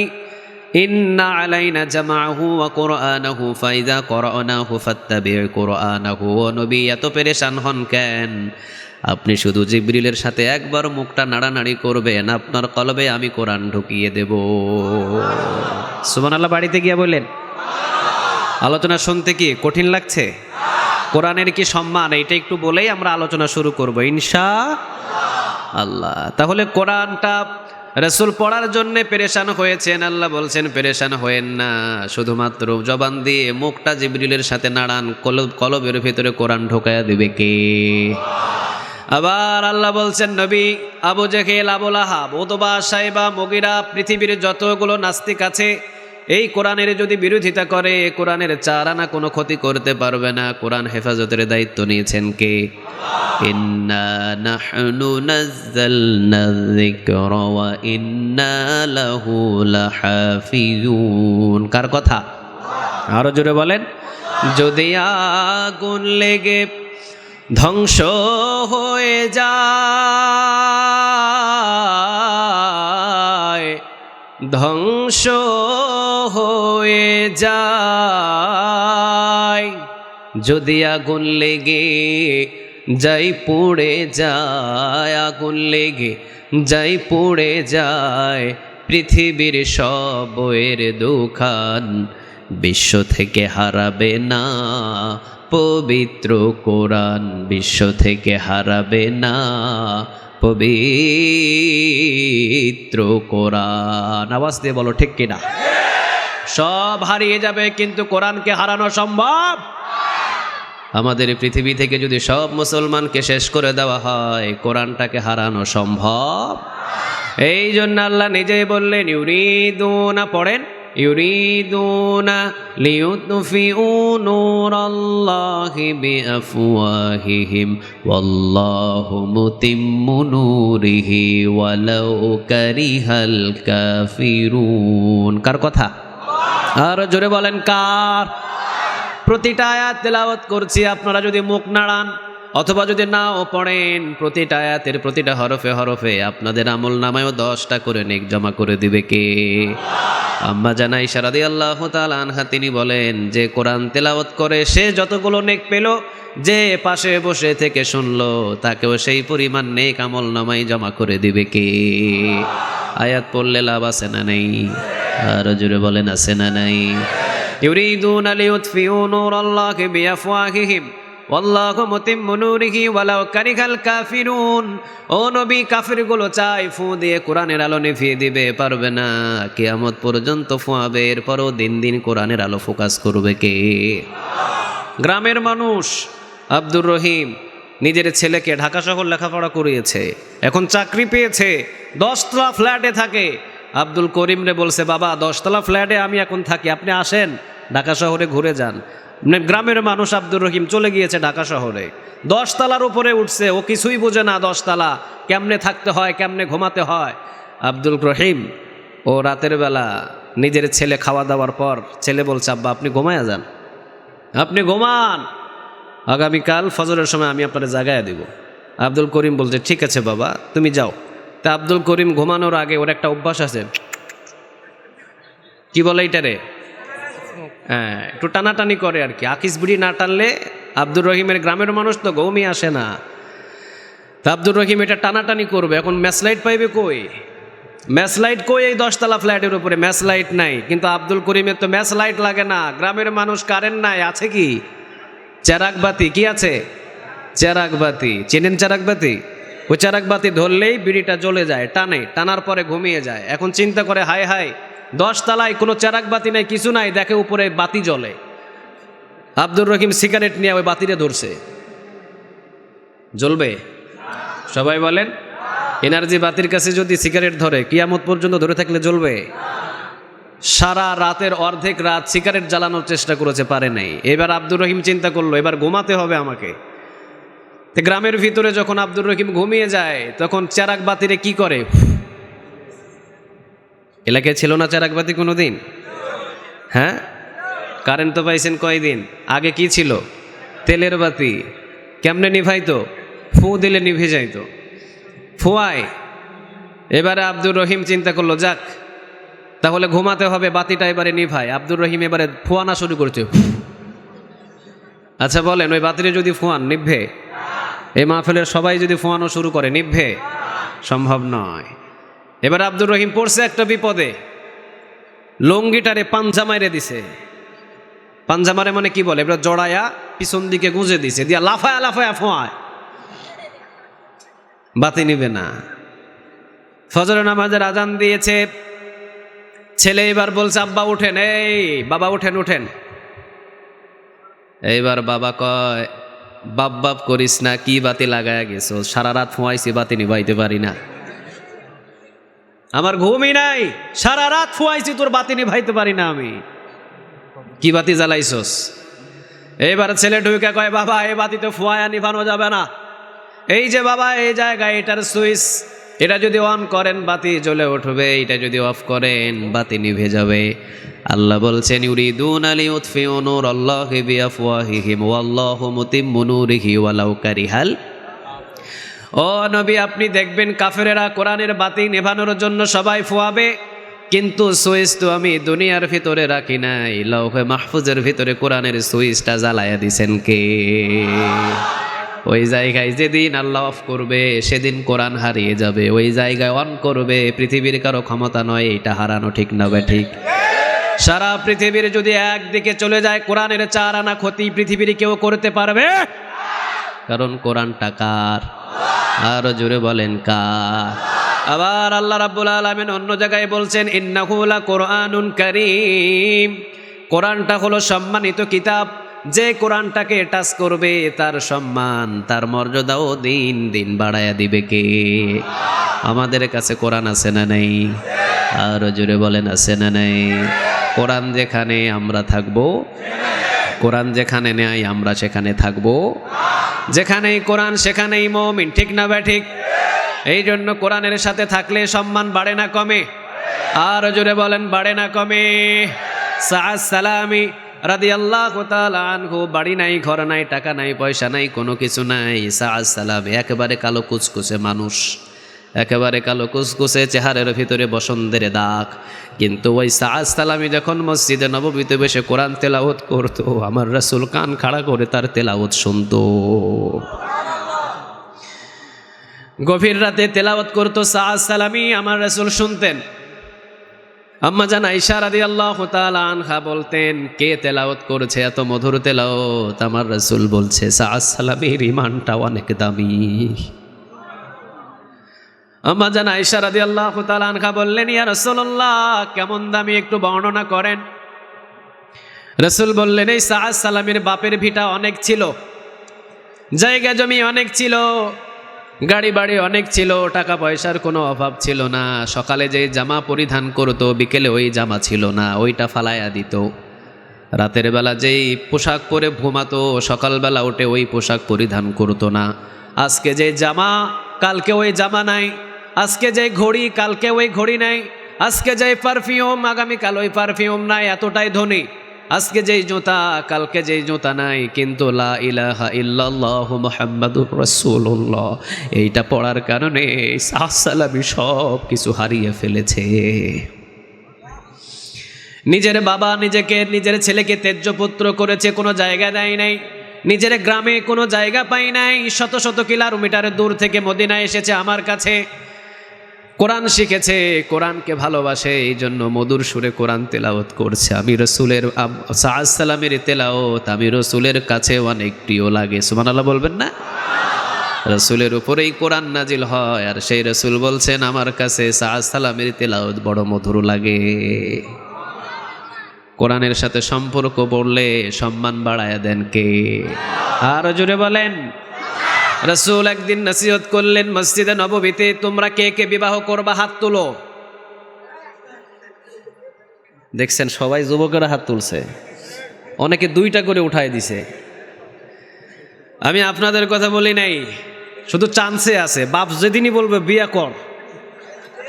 ইন্না আলাইনা জামাআহু ওয়া কুরআনাহু ফাইযা করানাহু ফাত্তাবি' কুরআনাহু। ও নবী এত পেরেশান হন কেন? আপনি শুধু জিবরিলের সাথে একবার মুখটা নাড়ানাড়ি করবেন, আপনার কলবে আমি কোরআন ঢুকিয়ে দেব। সুবহানাল্লাহ। বাড়িতে গিয়ে বললেন। আলোচনা শুনতে কি কঠিন লাগছে? কোরআনের কি সম্মান, এইটা একটু বলেই আমরা আলোচনা শুরু করব ইনশাআল্লাহ। তাহলে কোরআনটা রাসূল পড়ার জন্য পেরেশান হয়েছেন, আল্লাহ বলছেন পেরেশান হয়েন না, শুধুমাত্র জবান দিয়ে মুখটা জিবরিলের সাথে নাড়ান, কলবের ভিতরে কোরআন ঢোকায়া দিবে কে? আবার আল্লাহ বলছেন নবী আবু জেহেল, আবু লাহাব, উতবা, সাইবা, মুগিরা, পৃথিবীর যতগুলো নাস্তিক আছে এই কোরআনের যদি বিরোধিতা করে, কোরআনের 4 আনা কোনো ক্ষতি করতে পারবে না। কোরআন হেফাজতের দায়িত্ব নিয়েছেন কে? ইন্না নাহনু নাযালনা যিকরা ওয়া ইন্না লাহু লাহাফিজুন। কার কথা? আরো জোরে বলেন। যদি আগুন লেগে ধ্বংস হয়ে যায়, ধ্বংস হয়ে যায়, যদি আগুন লেগে যাই পুড়ে যায়, আগুন লেগে যাই পুড়ে যায়, পৃথিবীর সব বইয়ের দোকান বিশ্ব থেকে হারাবে না পবিত্র কোরআন, বিশ্ব থেকে হারাবে না পবিত্র কোরআন। আওয়াজ দিয়ে বলো ঠিক কিনা? সব হারিয়ে যাবে কিন্তু কোরআনকে হারানো সম্ভব? আমাদের পৃথিবী থেকে যদি সব মুসলমানকে শেষ করে দেওয়া হয়, কোরআনটাকে হারানো সম্ভব? এই জন্য আল্লাহ নিজেই বললেন ইউরিদুনা, পড়েন ইউরিদুনা লিইউতফিউ নূরাল্লাহি বিআফওয়াহিহিম ওয়াল্লাহু মুতিম্মু নূরিহি ওয়ালাউ কারিহাল কাফিরুন। কার কথা? আর জোরে বলেন কার? প্রতিটা আয়াত তেলাওয়াত করছি, আপনারা যদি মুখ নাড়ান অথবা যদি নাও পড়েন, প্রতিটা আয়াতের প্রতিটা হরফে হরফে আপনাদের আমল নামায়ও 10টা করে নেক জমা করে দিবে কে? আম্মা জানা আয়েশা রাদিয়াল্লাহু তাআলা আনহা তিনি বলেন যে কোরআন তেলাওয়াত করে সে যতগুলো নেক পেল, যে পাশে বসে থেকে শুনলো তাকেও সেই পরিমাণ নেক আমল নামাই জমা করে দিবে কে? আয়াত পড়লে লাভ আছে না নেই? আর জোরে বলেন আছে না নাই? ইউরিদুনা লিইউতফিউ নূরাল্লাহি বিআফওয়াহিহিম ওয়াল্লাহু মুতিম্মু নূরিহি ওয়ালাউ কারিহাল কাফিরুন। ও নবী, কাফিরগুলো চায় ফু দিয়ে কোরআনের আলো নিভিয়ে দিবে, পারবে না। কিয়ামত পর্যন্ত ফুয়াবে, এরপরও দিন দিন কোরআনের আলো ফোকাস করবে কে? গ্রামের মানুষ আব্দুর রহিম নিজের ছেলেকে ঢাকা শহর লেখাপড়া করিয়েছে, এখন চাকরি পেয়েছে, 10তলা ফ্ল্যাটে থাকে। আব্দুল করিম রে বলছে, বাবা 10তলা ফ্ল্যাটে আমি এখন থাকি, আপনি আসেন ঢাকা শহরে ঘুরে যান। গ্রামের মানুষ আব্দুর রহিম চলে গিয়েছে ঢাকা শহরে, 10তলার উপরে উঠছে, ও কিছুই বোঝে না 10তলা কেমনে থাকতে হয়, কেমনে ঘুমাতে হয়। আব্দুল রহিম ও রাতের বেলা নিজের ছেলে খাওয়া দাওয়ার পর ছেলে বলছে, আব্বা আপনি ঘুমায়া যান, আপনি ঘুমান, আগামীকাল ফজরের সময় আমি আপনার জাগায় দেব। আব্দুল করিম বলছে, ঠিক আছে বাবা তুমি যাও। তা আব্দুল করিম ঘুমানোর আগে ওর একটা অভ্যাস আছে, কি বলে এইটারে, হ্যাঁ একটু টানাটানি করে আর কি। আকিস বিড়ি না টানলে আব্দুর রহিমের গ্রামের মানুষ তো ঘুমই আসে না। তা আব্দুর রহিম এটা টানাটানি করবে, এখন ম্যাচ লাইট পাইবে কই? ম্যাচ লাইট কই? এই 10তলা ফ্ল্যাটের উপরে ম্যাচ লাইট নাই। কিন্তু আব্দুল করিমের তো ম্যাচ লাইট লাগে না, গ্রামের মানুষ কারেন্ট নাই, আছে কি চেরাগ বাতি, কি আছে চেরাগ বাতি, চেনেন চেরাগ বাতি? ওই চেরাগ বাতি ধরলেই বিড়িটা জ্বলে যায়, টানে, টানার পরে ঘুমিয়ে যায়। এখন চিন্তা করে, হায় হায় 10তলায় কোনো চেরাগ বাতি নাই, কিছু নাই, দেখে উপরে বাতি জ্বলে। আব্দুর রহিম সিগারেট নিয়ে ওই বাতিটা ধরছে, জ্বলবে? সবাই বলেন, এনার্জি বাতির কাছে যদি সিগারেট ধরে কিয়ামত পর্যন্ত ধরে থাকলে জ্বলবে? সারা রাতের অর্ধেক রাত সিগারেট জ্বালানোর চেষ্টা করেছে, পারে নাই। এবার আব্দুর রহিম চিন্তা করলো, এবার ঘুমাতে হবে আমাকে। গ্রামের ভিতরে যখন আব্দুর রহিম ঘুমিয়ে যায়, তখন চেরাগ বাতিরে কি করে? এলাকায় ছিল না চেরাগ বাতি কোনোদিন? হ্যাঁ, কারেন্ট তো পাইছেন কয়দিন আগে? কি ছিল? তেলের বাতি। কেমনে নিভাইতো? ফু দিলে নিভে যাইতো, ফুয়ায়। এবারে আব্দুর রহিম চিন্তা করলো, যাক তাহলে ঘুমাতে হবে, বাতিটা এবারে নিভাই। আব্দুর রহিম এবারে ফুয়ানা শুরু করছে। আচ্ছা বলেন, ওই বাতিরে যদি ফুয়ান নিভবে? এই মাহফিলের সবাই যদি ফুয়ানো শুরু করে, নিভবে? সম্ভব নয়। এবার আব্দুর রহিম পড়ছে একটা বিপদে, লঙ্গিটারে পাঞ্জা মাইরে দিছে। পাঞ্জা মারে মানে কি বলে? এবার জড়ায়া পিছন দিকে গুঁজে দিছে, দিয়া লাফায়া লাফায়া ফোয়ায়, বাতি নিবে না। ফজরের নামাজের আজান দিয়েছে, ছেলে এবার বলছে, আব্বা উঠেন, এই বাবা উঠেন উঠেন। এইবার বাবা কয়, বাপ বাপ করিস না, কি বাতি লাগায়া গেছো? সারা রাত ফোয়াইছি, বাতি নিভাইতে পারি না, আমার ঘুমই নাই, সারা রাত ফোয়াইছি, তোর বাতি নিভাইতে পারি না আমি। কি বাতি জ্বালাইছস? এইবার ছেলে ঢুকে কয়, বাবা এই বাতি তো ফোয়ায়া নিভানো যাবে না। এই যে বাবা এই জায়গায় এটার সুইচ, এটা যদি অন করেন বাতি জ্বলে উঠবে, এটা যদি অফ করেন বাতি নিভে যাবে। আল্লাহ বলছেন, ইউরিদুনা লিইউতফিউ নূরাল্লাহি বিআফওয়াহিহিম ওয়াল্লাহু মুতিম্মু নূরিহি ওয়ালাউ কারিহাল। ও নবী, আপনি দেখবেন কাফেরেরা কোরআনের বাতি নেভানোর জন্য সবাই ফোয়াবে, কিন্তু সুইচ তো আমি দুনিয়ার ভিতরে রাখি নাই, লৌহে মাহফুজের ভিতরে কোরআনের সুইচটা জ্বালায়া দিছেন কে? ওই জায়গায় যেদিন আল্লাহ অফ করবে সেদিন কোরআন হারিয়ে যাবে, ওই জায়গায় অন করবে পৃথিবীর কারো ক্ষমতা নয় এটা হারানো, ঠিক না বে ঠিক? সারা পৃথিবীর যদি একদিকে চলে যায়, কোরআনের 4 আনা ক্ষতি পৃথিবীর কেউ করতে পারবে? কারণ কোরআনটা কার? আরো জোরে বলেন কার? আবার আল্লাহ রাব্বুল আলামিন অন্য জায়গায় বলছেন, ইন্নাহু লাকুরআনুন কারীম, কোরআনটা হলো সম্মানিত কিতাব, যে কোরআনটাকে টাচ করবে তার সম্মান, তার মর্যাদাও দিন দিন বাড়ায়া দিবে কে? আমাদের কাছে কোরআন আছে না নেই? আরো জোরে বলেন, আছে না নেই? কোরআন যেখানে আমরা থাকবো, কোরআন যেখানে নেই আমরা সেখানে থাকবো, যেখানেই কোরআন সেখানেই মুমিন, ঠিক না বে ঠিক? এই জন্য কোরআনের সাথে থাকলে সম্মান বাড়ে না কমে? আর জোরে বলেন, বাড়ে না কমে? সাআদ সালামি রাদিয়াল্লাহু তাআলা আনহু, বাড়ি নাই, ঘর নাই, টাকা নাই, পয়সা নাই, কোনো কিছু নাই। সাআদ সালামি একেবারে কালো কুচকুচে মানুষ, একেবারে কালো কুচকুচে, চেহারার ভিতরে বসন্তের দাগ। কিন্তু ওই সাআদ সালামি যখন মসজিদে নববীতে বসে কোরআন তেলাওয়াত করতো, আমার রাসূল কান খাড়া করে তার তেলাওয়াত শুনতো। গভীর রাতে তেলাওয়াত করতো সাআদ সালামি, আমার রাসূল শুনতেন। আম্মা জান আয়েশা রাদিয়াল্লাহু তাআলা আনহা বলতেন, কে তেলাওয়াত করেছে এত মধুর তেলাওয়াত? আমার রাসূল বলছে, সাআদ সালামের ঈমানটা অনেক দামি। আম্মা জান আয়েশা রাদিয়াল্লাহু তাআলা আনহা বললেন, ইয়া রাসূলুল্লাহ, কেমন দামি একটু বর্ণনা করেন। রাসূল বললেন, এই সাআদ সালামের বাপের ভিটা অনেক ছিল, জায়গা জমি অনেক ছিল, গাড়ি বাড়ি অনেক ছিল, টাকা পয়সার কোনো অভাব ছিল না। সকালে যে জামা পরিধান করতো বিকেলে ওই জামা ছিল না, ওইটা ফালাইয়া দিত। রাতের বেলা যেই পোশাক পরে ঘুমাতো সকালবেলা উঠে ওই পোশাক পরিধান করতো না। আজকে যে জামা কালকে ওই জামা নাই, আজকে যে ঘড়ি কালকে ওই ঘড়ি নাই, আজকে যে পারফিউম আগামীকাল ওই পারফিউম নাই, এতটাই ধনী। আজকে যেই জুতা কালকে যেই জুতা নাই, কিন্তু লা ইলাহা ইল্লাল্লাহু মুহাম্মাদুর রাসূলুল্লাহ এইটা পড়ার কারণে সালামি সব কিছু হারিয়ে ফেলেছে। নিজের বাবা নিজের ছেলেকে তেজ্য পুত্র করেছে, কোনো জায়গা দেয় নাই। নিজের গ্রামে কোনো জায়গা পাই নাই, শত শত কিলোমিটার দূর থেকে মদিনা এসেছে আমার কাছে, কোরআন শিখেছে, কোরআনকে ভালোবাসে, এই জন্য মধুর সুরে কোরআন তেলাওয়াত করছে। আমি রসুলের সাআদ সালামের তেলাওয়াত আমি রসুলের কাছে অনেক প্রিয় লাগে। সুবহানাল্লাহ বলবেন না? রসুলের উপরেই কোরআন নাজিল হয়, আর সেই রসুল বলছেন আমার কাছে সাআদ সালামের তেলাওয়াত বড় মধুর লাগে। কোরআনের সাথে সম্পর্ক বললে সম্মান বাড়ায় দেন কে? আর জোরে বলেন। রাসূল একদিন নসিহত করলেন মসজিদে নববীতে, তোমরা কে কে বিবাহ করবা হাত তুলো। দেখছেন সবাই যুবকেরা হাত তুলছে, অনেকে দুইটা করে উঠায় দিছে। আমি আপনাদের কথা বলি নাই, শুধু চান্সে আছে। বাপ যেদিনই বলবে বিয়ে কর,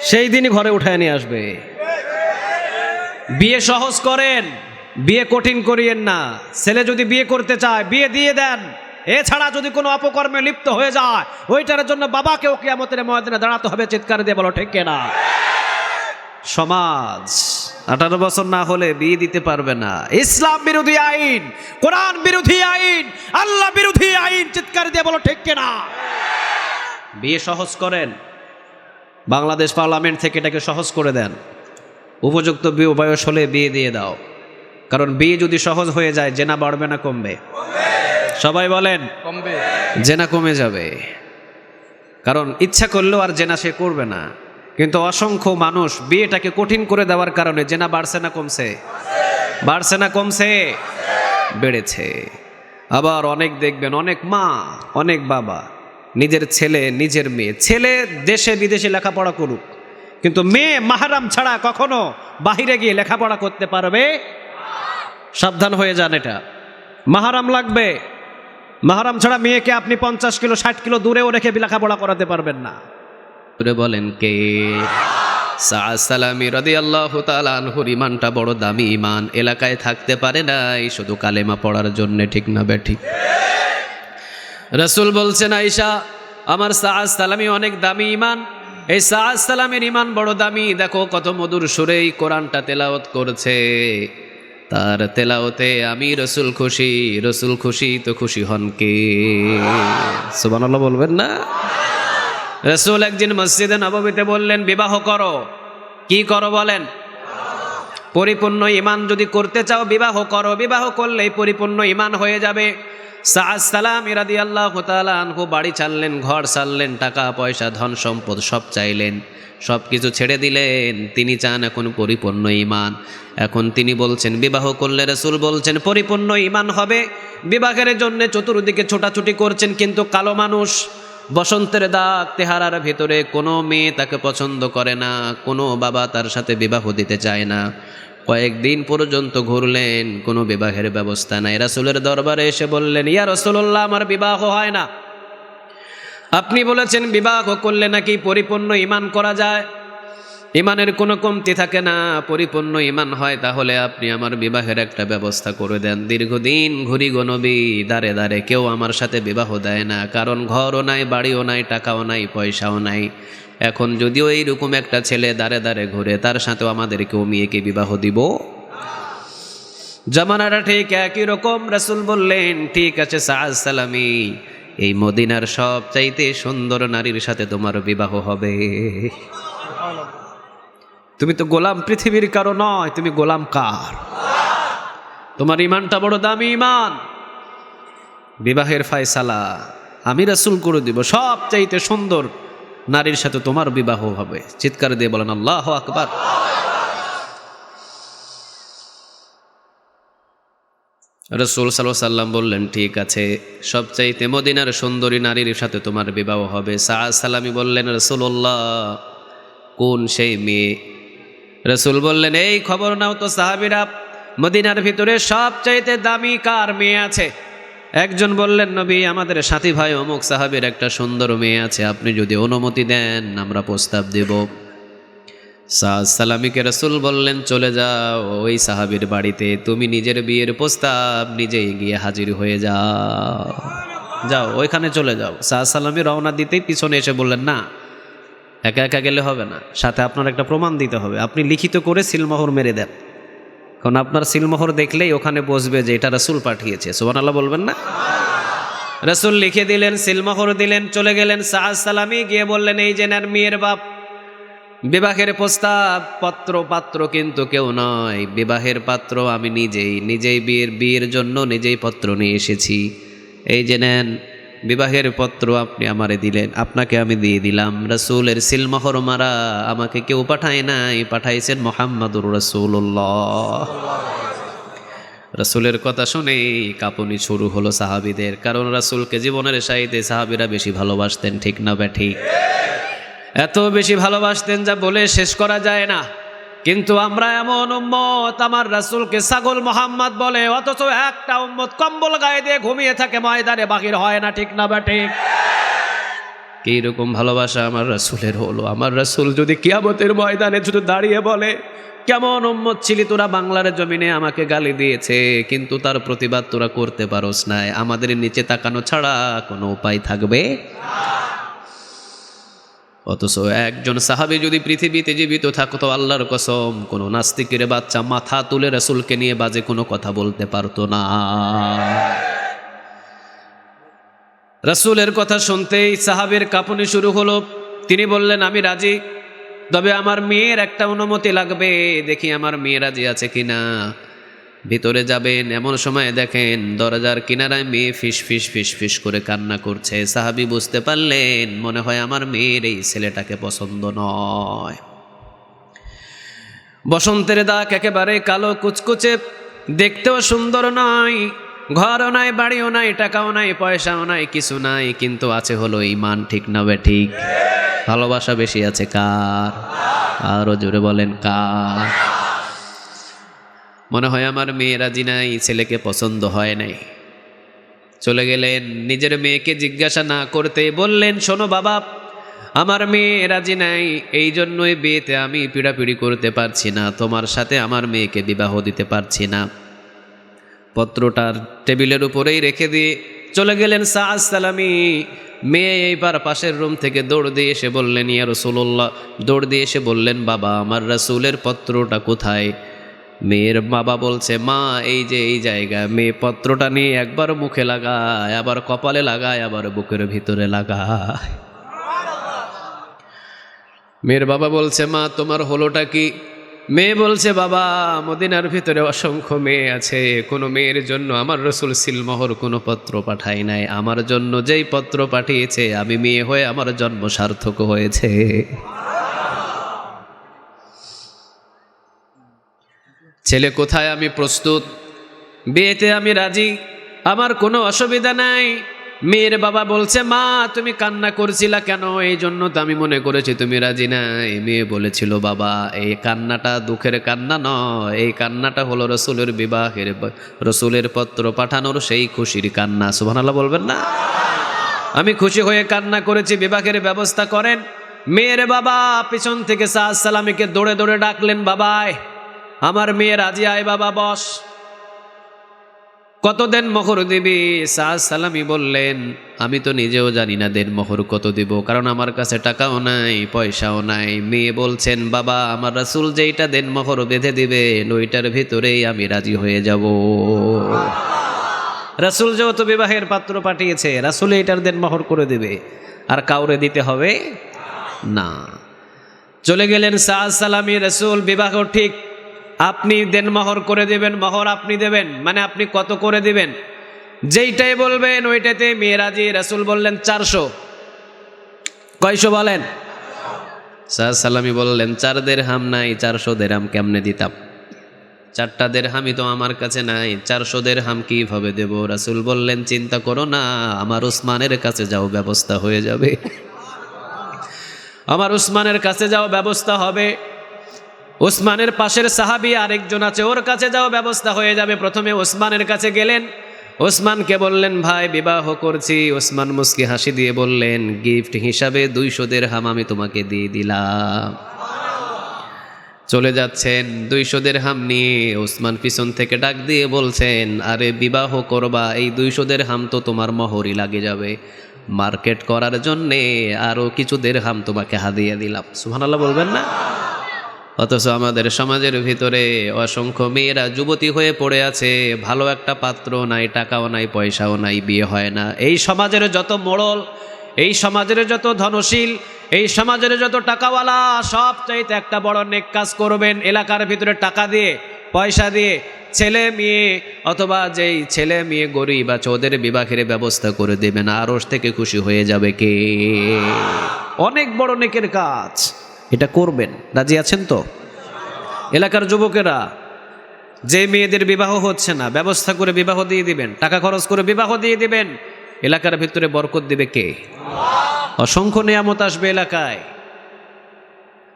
সেই দিনই ঘরে উঠায় নিয়ে আসবে। বিয়ে সহজ করেন, বিয়ে কঠিন করিয়েন না। ছেলে যদি বিয়ে করতে চায় বিয়ে দিয়ে দেন, এছাড়া যদি কোনো অপকর্মে লিপ্ত হয়ে যায় ওইটার জন্য বাবাকেও কিয়ামতের ময়দানে দাঁড়াতে হবে। চিৎকার দিয়ে বলো ঠিক কিনা? সমাজ 18 বছর না হলে বিয়ে দিতে পারবে না। ইসলাম বিরোধী আইন, কোরআন বিরোধী আইন, আল্লাহ বিরোধী আইন। চিৎকার দিয়ে বলো ঠিক কিনা? বিয়ে সহজ করেন, বাংলাদেশ পার্লামেন্ট থেকে এটাকে সহজ করে দেন। উপযুক্ত বয়স হলে বিয়ে দিয়ে দাও, কারণ বিয়ে যদি সহজ হয়ে যায় জেনা বাড়বে না কমবে? সবাই বলেন কমবে। জেনা কমে যাবে, কারণ ইচ্ছা করলেও আর জেনা সে করবে না। কিন্তু অসংখ্য মানুষ বিয়েটাকে কঠিন করে দেওয়ার কারণে জেনা বাড়ছে না কমছে? বাড়ছে না কমছে? বেড়েছে। আবার অনেক দেখবেন, অনেক মা অনেক বাবা নিজের ছেলে নিজের মেয়ে, ছেলে দেশে বিদেশে লেখাপড়া করুক, কিন্তু মেয়ে মাহরাম ছাড়া কখনো বাহিরে গিয়ে লেখাপড়া করতে পারবে? সাবধান হয়ে যান, এটা মাহরাম লাগবে। মাহরাম ছাড়া মেয়েকে আপনি 50 কিলো 60 কিলো দূরেও রেখে লেখাপড়া করাতে পারবেন না। বলেন কে? সাআদ সালামী রাদিয়াল্লাহু তাআলা আনহুর ঈমানটা বড় দামি ঈমান, এলাকায় থাকতে পারে নাই শুধু কালেমা পড়ার জন্য। ঠিক না বেঠিক? রাসূল বলছেন, আয়েশা আমার সাআদ সালামী অনেক দামি ঈমান, এই সাআদ সালামের ঈমান বড় দামি। দেখো কত মধুর সুরে এই কোরআনটা তেলাওয়াত করছে, তার তেলাওতে আমি রসুল খুশি। রসুল খুশি তো খুশি হন কে? সুবহানাল্লাহ বলবেন না? রসুল একদিন মসজিদে নববীতে বললেন, বিবাহ করো। কি করো বলেন? পরিপূর্ণ ঈমান যদি করতে চাও বিবাহ করো, বিবাহ করলেই পরিপূর্ণ ঈমান হয়ে যাবে। সাআদ সালামী রাদিয়াল্লাহু তাআলা আনহু বাড়ি ছাড়লেন, ঘর ছাড়লেন, টাকা পয়সা ধন সম্পদ সব চাইলেন, সব কিছু ছেড়ে দিলেন। তিনি চান এখন পরিপূর্ণ ঈমান। এখন তিনি বলছেন বিবাহ করলে রাসূল বলছেন পরিপূর্ণ ঈমান হবে। বিবাহের জন্য চতুর্দিকে ছোটাছুটি করছেন, কিন্তু কালো মানুষ, বসন্তের দাগ চেহারার ভেতরে, কোনো মেয়ে তাকে পছন্দ করে না, কোনো বাবা তার সাথে বিবাহ দিতে চায় না। কয়েকদিন পর্যন্ত ঘুরলেন, কোনো বিবাহের ব্যবস্থা নাই। রাসূলের দরবারে এসে বললেন, ইয়া রাসূলুল্লাহ আমার বিবাহ হয় না। আপনি বলেছেন বিবাহ করলে নাকি পরিপূর্ণ ঈমান করা যায়, ঈমানের কোনো কমতি থাকে না, পরিপূর্ণ ঈমান হয়, তাহলে আপনি আমার বিবাহের একটা ব্যবস্থা করে দেন। দীর্ঘদিন ঘুরি গো নবী, দাঁড়ে দাঁড়ে কেউ আমার সাথে বিবাহ দেয় না, কারণ ঘরও নাই, বাড়িও নাই, টাকাও নাই, পয়সাও নাই। এখন যদিও এইরকম একটা ছেলে দাঁড়ে দাঁড়ে ঘুরে, তার সাথেও আমাদেরকেও মেয়েকে বিবাহ দিব? জামানাটা ঠিক একই রকম। রাসূল বললেন, ঠিক আছে সাআদ সালামী, এই মদিনার সব চাইতে সুন্দর নারীর সাথে তোমার বিবাহ হবে। তুমি তো গোলাম পৃথিবীর কারো নয়, তুমি গোলাম কার? তোমার ইমানটা বড় দামি ইমান। বিবাহের ফায়সালা আমি রাসূল করে দিব, সবচাইতে সুন্দর নারীর সাথে তোমার বিবাহ হবে। চিৎকার দিয়ে বলেন আল্লাহু আকবার। রাসূল সাল্লাল্লাহু আলাইহি সাল্লাম বললেন, ঠিক আছে, সবচাইতে মদিনার সুন্দরী নারীর সাথে তোমার বিবাহ হবে। সাআদ সালামি বললেন, রাসূলুল্লাহ কোন সেই মেয়ে? রাসূল বললেন, এই খবর নাও তো সাহাবীরা, মদিনার ভিতরে সবচাইতে দামি কার মেয়ে আছে? একজন বললেন, নবী আমাদের সাথী ভাই অমুক সাহাবীর একটা সুন্দর মেয়ে আছে, আপনি যদি অনুমতি দেন আমরা প্রস্তাব দেব। সাআদ সালামিকে রাসূল বললেন, চলে যাও ওই সাহাবীর বাড়িতে, তুমি নিজের বিয়ের প্রস্তাব নিজেই গিয়ে হাজির হয়ে যাও। যাও ওইখানে চলে যাও। সাআদ সালামি রওনা দিতেই পিছনে এসে বললেন, না, একা একা গেলে হবে না, সাথে আপনার একটা প্রমাণ দিতে হবে। আপনি লিখিত করে সিলমোহর মেরে দেন, কারণ আপনার সিলমোহর দেখলেই ওখানে বসবে যে এটা রাসূল পাঠিয়েছে। সুবহানাল্লাহ বলবেন না? রাসূল লিখে দিলেন, সিলমোহর দিলেন, চলে গেলেন। সাআদ সালামি গিয়ে বললেন, এই যে নেন মেয়ের বাপ, বিবাহের প্রস্তাব, পাত্র কিন্তু কেউ নয়, বিবাহের পাত্র আমি নিজেই বিয়ের জন্য নিজেই পত্র নিয়ে এসেছি। এই যে নেন বিবাহের পত্র, আপনি আমারে দিলেন, আপনাকে আমি দিয়ে দিলাম। রাসূলের সিলমোহর মারা আমাকে কেউ পাঠায় নাই, পাঠাইছেন মুহাম্মাদুর রাসূলুল্লাহ। রাসূলের কথা শুনেই কাঁপুনি শুরু হলো সাহাবীদের, কারণ রাসূলকে জীবনের চাইতে সাহাবীরা বেশি ভালোবাসতেন, ঠিক না ব্যাঠিক? এত বেশি ভালোবাসতেন যা বলে শেষ করা যায় না। কিন্তু আমরা এমন উম্মত, আমার রাসূলকে ছাগল মুহাম্মদ বলে, অথচ একটা উম্মত কম্বল গায়ে দিয়ে ঘুমিয়ে থাকে, ময়দানে বাহির হয় না, ঠিক না ব্যাঠিক? কি রকম ভালোবাসা আমার রাসূলের হলো! আমার রাসূল যদি কিয়ামতের ময়দানে শুধু দাঁড়িয়ে বলে, কেমন উম্মত ছিলি তোরা, বাংলার জমিনে আমাকে গালি দিয়েছে কিন্তু তার প্রতিবাদ তোরা করতে পারোস না, আমাদের নিচে তাকানো ছাড়া কোনো উপায় থাকবে? অথচ একজন সাহাবী যদি পৃথিবীতে জীবিত থাকতো, আল্লাহর কসম কোন নাস্তিকের বাচ্চা মাথা তুলে রাসূলকে নিয়ে বাজে কোনো কথা বলতে পারতো না। রাসূলের কথা শুনতেই সাহাবীর কাঁপুনি শুরু হলো। তিনি বললেন, আমি রাজি, তবে আমার মেয়ের একটা অনুমতি লাগবে, দেখি আমার মেয়ে রাজি আছে কিনা। ভিতরে যাবেন, এমন সময় দেখেন দরজার কিনারায় মেয়ে ফিস ফিস করে কান্না করছে। সাহাবী বুঝতে পারলেন, মনে হয় আমার মেয়ের এই ছেলেটাকে পছন্দ নয়। বসন্তের দাগ, একেবারে কালো কুচকুচে, দেখতেও সুন্দর নয়, ঘরও নাই, বাড়িও নাই, টাকাও নাই, পয়সাও নাই, কিছু নাই, কিন্তু আছে হলো ঈমান, ঠিক না ঠিক? ভালোবাসা বেশি আছে কার? আরো জোরে বলেন কার? মনে হয় আমার মেয়ে রাজি নাই, ছেলেকে পছন্দ হয় নাই। চলে গেলেন, নিজের মেয়েকে জিজ্ঞাসা না করতে বললেন, শোনো বাবা, আমার মেয়ে রাজি নাই, এই জন্যই বিয়েতে আমি পিড়াপিড়ি করতে পারছি না, তোমার সাথে আমার মেয়েকে বিবাহ দিতে পারছি না। পত্রটার টেবিলের উপরেই রেখে দিয়ে চলে গেলেন সাআদ সালামি। মেয়ে এইবার পাশের রুম থেকে দৌড় দিয়ে এসে বললেন, ইয়া রাসূলুল্লাহ, দৌড় দিয়ে এসে বললেন, বাবা আমার রাসূলের পত্রটা কোথায়? মেয়ের বাবা বলছে, মা এই যে এই জায়গায়। মেয়ে পত্রটা নিয়ে একবার মুখে লাগায়, আবার কপালে লাগায়, আবার বুকের ভিতরে লাগায়। মেয়ের বাবা বলছে, মা তোমার হলোটা কি? মেয়ে বলছে, বাবা মদিনার ভিতরে অসংখ্য মেয়ে আছে, কোনো মেয়ের জন্য আমার রাসূল সিলমোহর কোনো পত্র পাঠায় নাই, আমার জন্য যেই পত্র পাঠিয়েছে আমি মেয়ে হয়ে আমার জন্ম সার্থক হয়েছে। ছেলে কোথায়? আমি প্রস্তুত, বিয়েতে আমি রাজি, আমার কোনো অসুবিধা নাই। মেয়ের বাবা বলছে, মা তুমি কান্না করছিলা কেন? এই জন্য তো আমি মনে করেছি তুমি রাজি নাই। মেয়ে বলেছিল, বাবা এই কান্নাটা দুঃখের কান্না নয়, এই কান্নাটা হলো রাসূলের বিবাহের, রাসূলের পত্র পাঠানোর সেই খুশির কান্না। সুবহানাল্লাহ বলবেন না? আমি খুশি হয়ে কান্না করেছি, বিবাহের ব্যবস্থা করেন। মেয়ের বাবা পিছন থেকে সাআদ সালামিকে দৌড়ে দৌড়ে ডাকলেন, বাবাই আমার মেয়ে রাজি, আয় বাবা বস। কত দেন মোহর দিবি? সাআদ সালামি বললেন, আমি তো নিজেও জানি না দেন মোহর কত দিব, কারণ আমার কাছে টাকাও নাই, পয়সাও নাই। মেয়ে বলছেন, বাবা আমার রাসূল যেইটা দেন মোহর বেঁধে দিবেন, ওইটার ভিতরেই আমি রাজি হয়ে যাব। রাসূল যেহেতু বিবাহের পাত্র পাঠিয়েছে, রাসূল এইটার দেন মোহর করে দেবে, আর কাউরে দিতে হবে না। চলে গেলেন সাদ সালামি। রাসূল বিবাহ ঠিক, আপনি দেন মোহর করে দেবেন, মোহর আপনি দেবেন, মানে আপনি কত করে দিবেন, যেইটাই বলবেন ওইটাতে মেয়ে রাজি। রাসূল বললেন 400। কয়শো বলেন? সাদ সালামি বললেন 4 দিরহাম নাই, 400 দিরহাম কেমনে দিতাম? 4টা দিরহামই তো আমার কাছে নাই, 400 দিরহাম কিভাবে দেব? রাসূল বললেন চিন্তা করো না, আমার উসমানের কাছে যাও, ব্যবস্থা হয়ে যাবে। আমার উসমানের কাছে যাও, ব্যবস্থা হবে। উসমানের পাশের সাহাবী আরেকজন আছে, ওর কাছে যাও, ব্যবস্থা হয়ে যাবে। প্রথমে ওসমানের কাছে গেলেন, ওসমানকে বললেন ভাই বিবাহ করছি। ওসমান মুস্কি হাসি দিয়ে বললেন গিফট হিসাবে 200 দিরহাম আমি তোমাকে দিয়ে দিলাম। চলে যাচ্ছেন 200 দিরহাম নিয়ে। ওসমান পিছন থেকে ডাক দিয়ে বলছেন আরে বিবাহ করবা, এই 200 দিরহাম তো তোমার মোহরই লাগে যাবে, মার্কেট করার জন্যে আরও কিছু দিরহাম তোমাকে হাদিয়া দিলাম। সুবহানাল্লাহ বলবেন না? অথচ আমাদের সমাজের ভিতরে অসংখ্য মেয়েরা যুবতী হয়ে পড়ে আছে, ভালো একটা পাত্র নাই, টাকাও নাই, পয়সাও নাই, বিয়ে হয় না। এই সমাজের যত মোড়ল, এই সমাজের যত ধনশীল, এই সমাজের যত টাকাওয়ালা, সব চাইতে একটা বড় নেক কাজ করবেন, এলাকার ভিতরে টাকা দিয়ে, পয়সা দিয়ে ছেলে মেয়ে, অথবা যেই ছেলে মেয়ে গরিব আছে ওদের বিবাহের ব্যবস্থা করে দেবেন, আরশ থেকে খুশি হয়ে যাবে কে? অনেক বড় নেকের কাজ, এটা করবেন। রাজি আছেন তো? এলাকার যুবকেরা, যে মেয়েদের বিবাহ হচ্ছে না, ব্যবস্থা করে বিবাহ দিয়ে দিবেন, টাকা খরচ করে বিবাহ দিয়ে দিবেন, এলাকার ভিতরে বরকত দিবে কে? অসংখ্য নিয়ামত আসবে এলাকায়।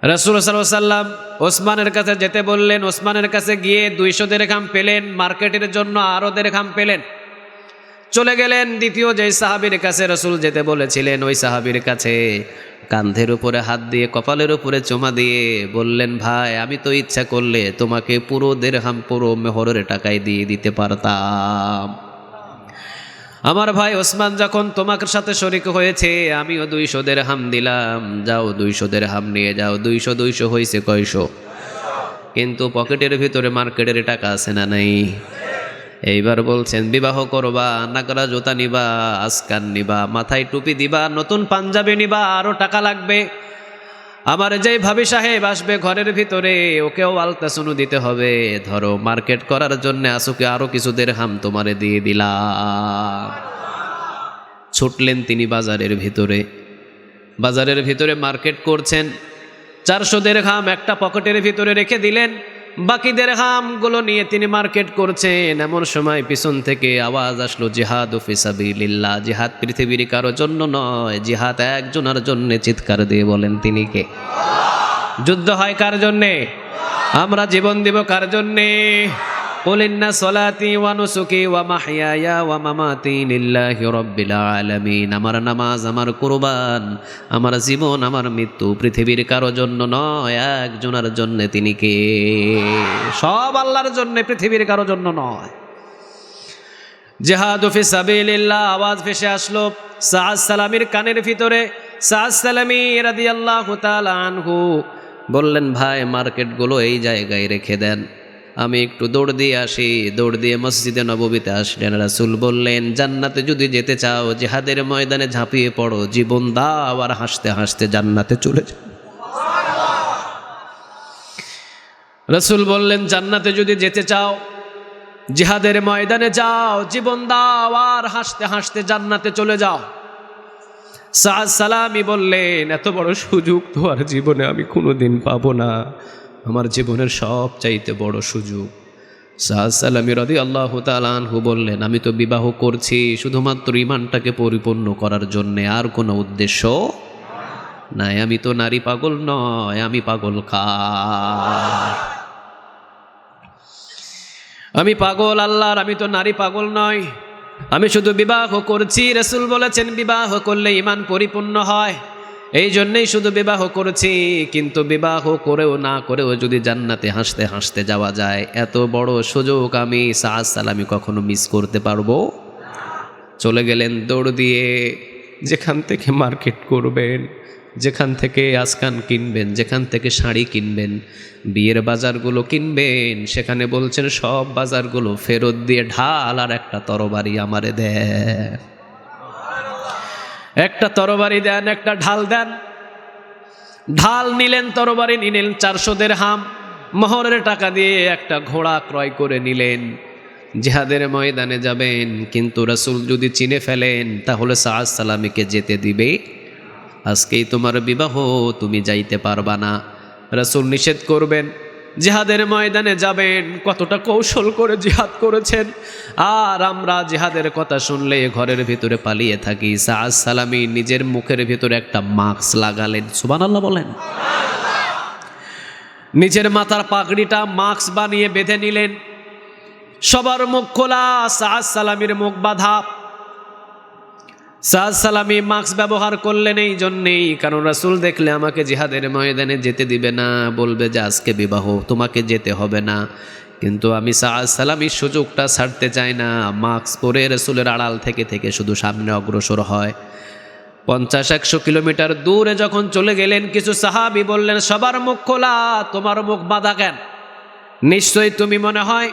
রাসূল সাল্লাল্লাহু আলাইহি ওয়াসাল্লাম ওসমানের কাছে যেতে বললেন। ওসমানের কাছে গিয়ে 200 দিরহাম পেলেন, মার্কেটের জন্য আরো দিরহাম পেলেন। চলে গেলেন দ্বিতীয় যে সাহাবীর কাছে রাসূল যেতে বলেছিলেন, ওই সাহাবীর কাছে কাঁধের উপরে হাত দিয়ে, কপালের উপরে চুমা দিয়ে বললেন ভাই আমি তো ইচ্ছা করলে তোমাকে পুরো দিরহাম, পুরো মেহরের টাকায় দিয়ে দিতে পারতাম। আমার ভাই ওসমান যখন তোমার সাথে শরীক হয়েছে, আমিও 200 দিরহাম দিলাম, যাও 200 দিরহাম নিয়ে যাও। 200 হয়েছে কয়শো? কিন্তু পকেটের ভিতরে মার্কেটের টাকা আছে না নাই? এইবার বলছেন বিবাহ করবা, নাকরা জুতা নিবা, আসকান নিবা, মাথায় টুপি দিবা, নতুন পাঞ্জাবি নিবা, আরো টাকা লাগবে। আমার যেই ভাবি সাহেব আসবে ঘরের ভিতরে, ওকেও আলতাসুনু দিতে হবে। ধরো মার্কেট করার জন্য আসুকে আরো কিছু দিরহাম তোমারে দিয়ে দিলাম। ছুটলেন তিনি বাজারের ভিতরে। বাজারের ভিতরে মার্কেট করছেন। 400 দিরহাম একটা পকেটের ভিতরে রেখে দিলেন, বাকি দিরহামগুলো নিয়ে তিনি মার্কেট করছেন। এমন সময় পিছন থেকে আওয়াজ আসলো জিহাদ ফি সাবিলিল্লাহ। জিহাদ পৃথিবীর কারো জন্য নয়, জিহাদ একজনের জন্য। চিৎকার দিয়ে বলেন তিনি কে? যুদ্ধ হয় কার জন্যে? আমরা জীবন দিব কার জন্যে? কুল ইন্না সলাতি ওয়া নুসুকি ওয়া মাহইয়ায়া ওয়া মামাতি লিল্লাহি রাব্বিল আলামিন। আমার নামাজ, আমার কুরবান, আমার জীবন, আমার মৃত্যু পৃথিবীর কারো জন্য নয়, একজনের জন্য। তিনি কে? সব আল্লাহর জন্য, পৃথিবীর কারো জন্য নয়। জিহাদ ফি সাবিলিল্লাহ আওয়াজ ভেসে আসলো সাদ সালামির কানের ভিতরে। সাদ সালামি রাদিয়াল্লাহু তাআলা আনহু বললেন ভাই মার্কেটগুলো এই জায়গায় রেখে দেন, আমি একটু দৌড় দিয়ে আসি। দৌড় দিয়ে মসজিদে নববীতে আসলেন। রাসূল বললেন জান্নাতে যদি যেতে চাও জিহাদের ময়দানে ঝাঁপিয়ে পড়ো, জীবন দাও আর হাসতে হাসতে জান্নাতে চলে যাও। রাসূল বললেন জান্নাতে যদি যেতে চাও জিহাদের ময়দানে যাও, জীবন দাও আর হাসতে হাসতে জান্নাতে চলে যাও। সাদ সালামি বললেন এত বড় সুযোগ তো আর জীবনে আমি কোনোদিন পাবো না, আমার জীবনের সব চাইতে বড় সুযোগ। সাদ সালামি রাদিয়াল্লাহু তাআলা আনহু বললেন আমি তো বিবাহ করছি শুধুমাত্র ঈমানটাকে পরিপূর্ণ করার জন্যে, আর কোনো উদ্দেশ্য নাই। আমি তো নারী পাগল নয়, আমি পাগল কার? আমি পাগল আল্লাহর, আমি তো নারী পাগল নয়। আমি শুধু বিবাহ করছি। রাসূল বলেছেন বিবাহ করলে ঈমান পরিপূর্ণ হয়, এই জন্যই শুধু বিবাহ করেছি। কিন্তু বিবাহ করেও না করেও যদি জান্নাতে হাসতে হাসতে যাওয়া যায়, এত বড় সুযোগ আমি সাদ সালামি কখনো মিস করতে পারবো? চলে গেলেন দৌড় দিয়ে। যেখান থেকে মার্কেট করবেন, যেখান থেকে আসকান কিনবেন, যেখান থেকে শাড়ি কিনবেন, বিয়ের বাজারগুলো কিনবেন, সেখানে বলছেন সব বাজারগুলো ফেরত দিয়ে ঢাল আর একটা তরবারি আমারে দেন, একটা তরবারি দেন, একটা ঢাল দেন। ঢাল নিলেন, তরবারি নিলেন, 400 দিরহাম মোহরের টাকা দিয়ে একটা ঘোড়া ক্রয় করে নিলেন। জিহাদের ময়দানে যাবেন, কিন্তু রাসূল যদি চিনে ফেলেন তাহলে সাআদ সালামীকে যেতে দিবে? আজকেই তোমার বিবাহ, তুমি যাইতে পারবা না। রাসূল নিষেধ করবেন, জিহাদের ময়দানে যাবেন। কতটা কৌশল করে জিহাদ করেছেন, আর আমরা জিহাদের কথা শুনলে ঘরের ভিতরে পালিয়ে থাকি। সাআদ সালামী নিজের মুখের ভিতরে একটা মাস্ক লাগালেন, সুবহানাল্লাহ বলেন। নিজের মাথার পাগড়িটা মাস্ক বানিয়ে বেঁধে নিলেন। সবার মুখ খোলা, সাআদ সালামীর মুখ বাঁধা। সাআদ সালামী মাস্ক ব্যবহার করলেন এই জন্যেই, কারণ রাসূল দেখলে আমাকে জিহাদের ময়দানে যেতে দিবে না, বলবে যে আজকে বিবাহ, তোমাকে যেতে হবে না। কিন্তু আমি সাআদ সালামীর সুযোগটা ছাড়তে চাই না। মাস্ক পরে রাসূলের আড়াল থেকে থেকে শুধু সামনে অগ্রসর হয়। 50-100 কিলোমিটার দূরে যখন চলে গেলেন, কিছু সাহাবী বললেন, সবার মুখ খোলা, তোমার মুখ বাঁধা কেন? নিশ্চয়ই তুমি মনে হয়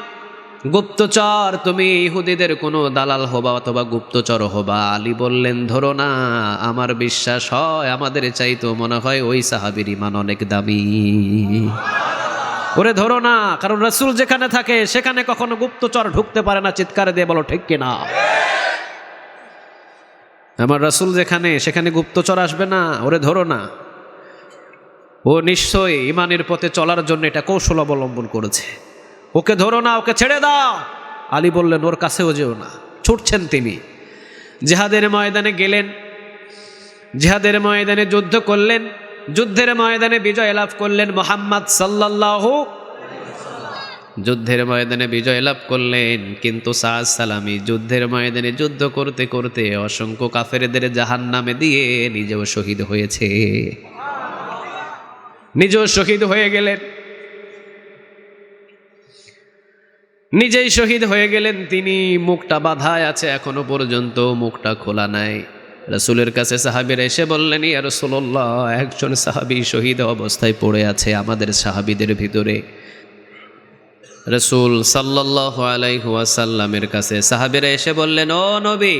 গুপ্তচর, তুমি ইহুদিদের কোনো দালাল হবা অথবা গুপ্তচর হবা। আলী বললেন, ধরো না, আমার বিশ্বাস হয় আমাদের চাইতো মনে হয় ওই সাহাবীর ঈমান অনেক দামি। ওরে ধরো না, কারণ রাসূল যেখানে থাকে সেখানে কখনো গুপ্তচর ঢুকতে পারে না। চিৎকার দিয়ে বলো ঠিক কিনা? আমার রাসূল যেখানে সেখানে গুপ্তচর আসবে না। ওরে ধরো না, ও নিশ্চয়ই ঈমানের পথে চলার জন্য এটা কৌশল অবলম্বন করেছে। ওকে ধরো না, ওকে ছেড়ে দাও। আলী বললেন, ওর কাছেও যেও না। ছুটছেন তিনি। জিহাদের ময়দানে গেলেন, জিহাদের ময়দানে যুদ্ধ করলেন, যুদ্ধের ময়দানে বিজয় লাভ করলেন। মুহাম্মদ সাল্লাল্লাহু যুদ্ধের ময়দানে বিজয় লাভ করলেন, কিন্তু সাআদ সালামী যুদ্ধের ময়দানে যুদ্ধ করতে করতে অসংখ্য কাফেরদের জাহান্নামে দিয়ে নিজেও শহীদ হয়েছে। নিজেও শহীদ হয়ে গেলেন, নিজেই শহীদ হয়ে গেলেন তিনি। মুখটা বাঁধায় আছে, এখনো পর্যন্ত মুখটা খোলা নাই। রাসূলের কাছে সাহাবীরা এসে বললেন, ইয়া রাসূলুল্লাহ, একজন সাহাবী শহীদ অবস্থায় পড়ে আছে আমাদের সাহাবীদের ভিতরে। রাসূল সাল্লাল্লাহু আলাইহি ওয়াসাল্লামের কাছে সাহাবীরা এসে বললেন, ও নবী,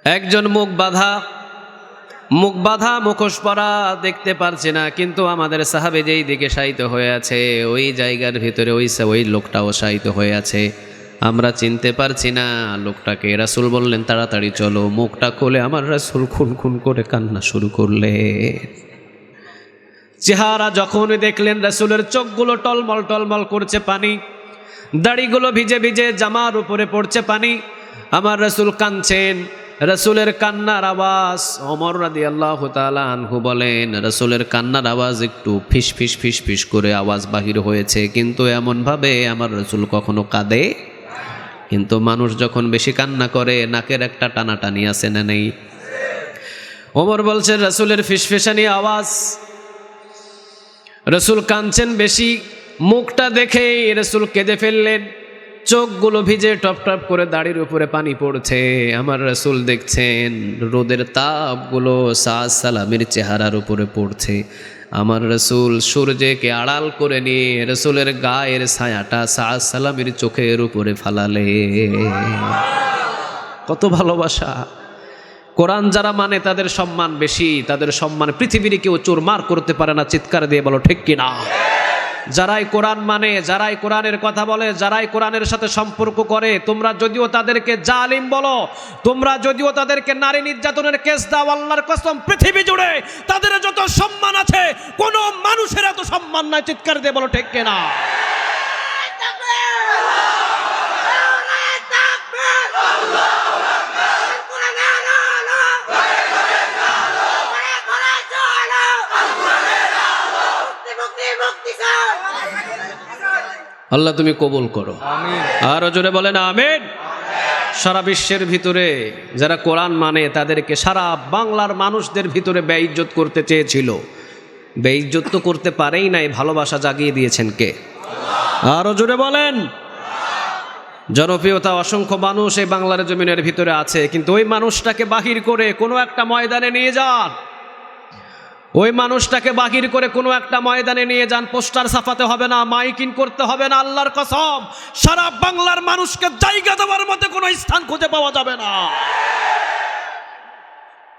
একজন মুখ বাঁধা মুখোশ পরা দেখতে পারছি না, কিন্তু আমাদের সাহাবী যেই দিকে শায়িত হয়ে আছে ওই জায়গার ভিতরে ওই লোকটাও শায়িত হয়ে আছে, আমরা চিনতে পারছি না লোকটাকে। রাসূল বললেন, তাড়াতাড়ি চলো। মুখটা খুলে আমার রাসূল খুন খুন করে কান্না শুরু করলেন। চেহারা যখন দেখলেন, রাসূলের চোখগুলো টলমল টলমল করছে পানি, দাড়িগুলো ভিজে ভিজে জামার উপরে পড়ছে পানি। আমার রাসূল কাঁদছেন। রাসূলের কান্নার আওয়াজ, ওমর রাদিয়াল্লাহু তাআলা আনহু বলেন, রাসূলের কান্নার আওয়াজ একটু ফিস ফিস ফিস ফিস করে আওয়াজ বাহির হয়েছে, কিন্তু এমনভাবে আমার রাসূল কখনো কাঁদে। কিন্তু মানুষ যখন বেশি কান্না করে নাকের একটা টানাটানি আছে না নেই? ওমর বলছেন, রাসূলের ফিসফিসানি আওয়াজ। রাসূল কাঁদছেন বেশি, মুখটা দেখেই রাসূল কেঁদে ফেললেন। চোখগুলো ভিজে টপ টপ করে দাড়ির উপরে পানি পড়ছে। আমার রাসূল দেখছেন রোদের তাপগুলো সাআদ সালামীর চেহারার উপরে পড়ছে। আমার রাসূল সূর্যকে আড়াল করে নিয়ে রাসূলের গায়ের ছায়াটা সাআদ সালামীর চোখের উপরে ফালালে। কত ভালোবাসা! কোরআন যারা মানে তাদের সম্মান বেশি, তাদের সম্মান পৃথিবীর কেউ চুরমার করতে পারে না। চিৎকার দিয়ে বলো ঠিক কিনা? যারাই কোরআন মানে, যারাই কোরআনের কথা বলে, যারাই কোরআনের সাথে সম্পর্ক করে, তোমরা যদিও তাদেরকে জালিম বলো, তোমরা যদিও তাদেরকে নারী নির্যাতনের কেস দাও, আল্লাহর কসম পৃথিবী জুড়ে তাদের যত সম্মান আছে কোন মানুষের এত সম্মান নাই। চিৎকার দিয়ে বলো ঠিক কিনা? আল্লাহ তুমি কবুল করো, আরো জোরে বলেন আমিন। সারা বিশ্বের ভিতরে যারা কোরআন মানে তাদেরকে সারা বাংলার মানুষদের ভিতরে বেইজ্জত করতে চেয়েছিল, বেইজ্জত তো করতে পারেই নাই, ভালোবাসা জাগিয়ে দিয়েছেন কে? আরো জোরে বলেন। জনপ্রিয়তা অসংখ্য মানুষ এই বাংলার জমিনের ভিতরে আছে, কিন্তু ওই মানুষটাকে বাহির করে কোনো একটা ময়দানে নিয়ে যান, ওই মানুষটাকে বাহির করে কোনো একটা ময়দানে নিয়ে যান, পোস্টার ছাপাতে হবে না, মাইকিং করতে হবে না, আল্লাহর কসম সারা বাংলার মানুষকে জায়গা দেওয়ার মধ্যে কোনো স্থান খুঁজে পাওয়া যাবে না।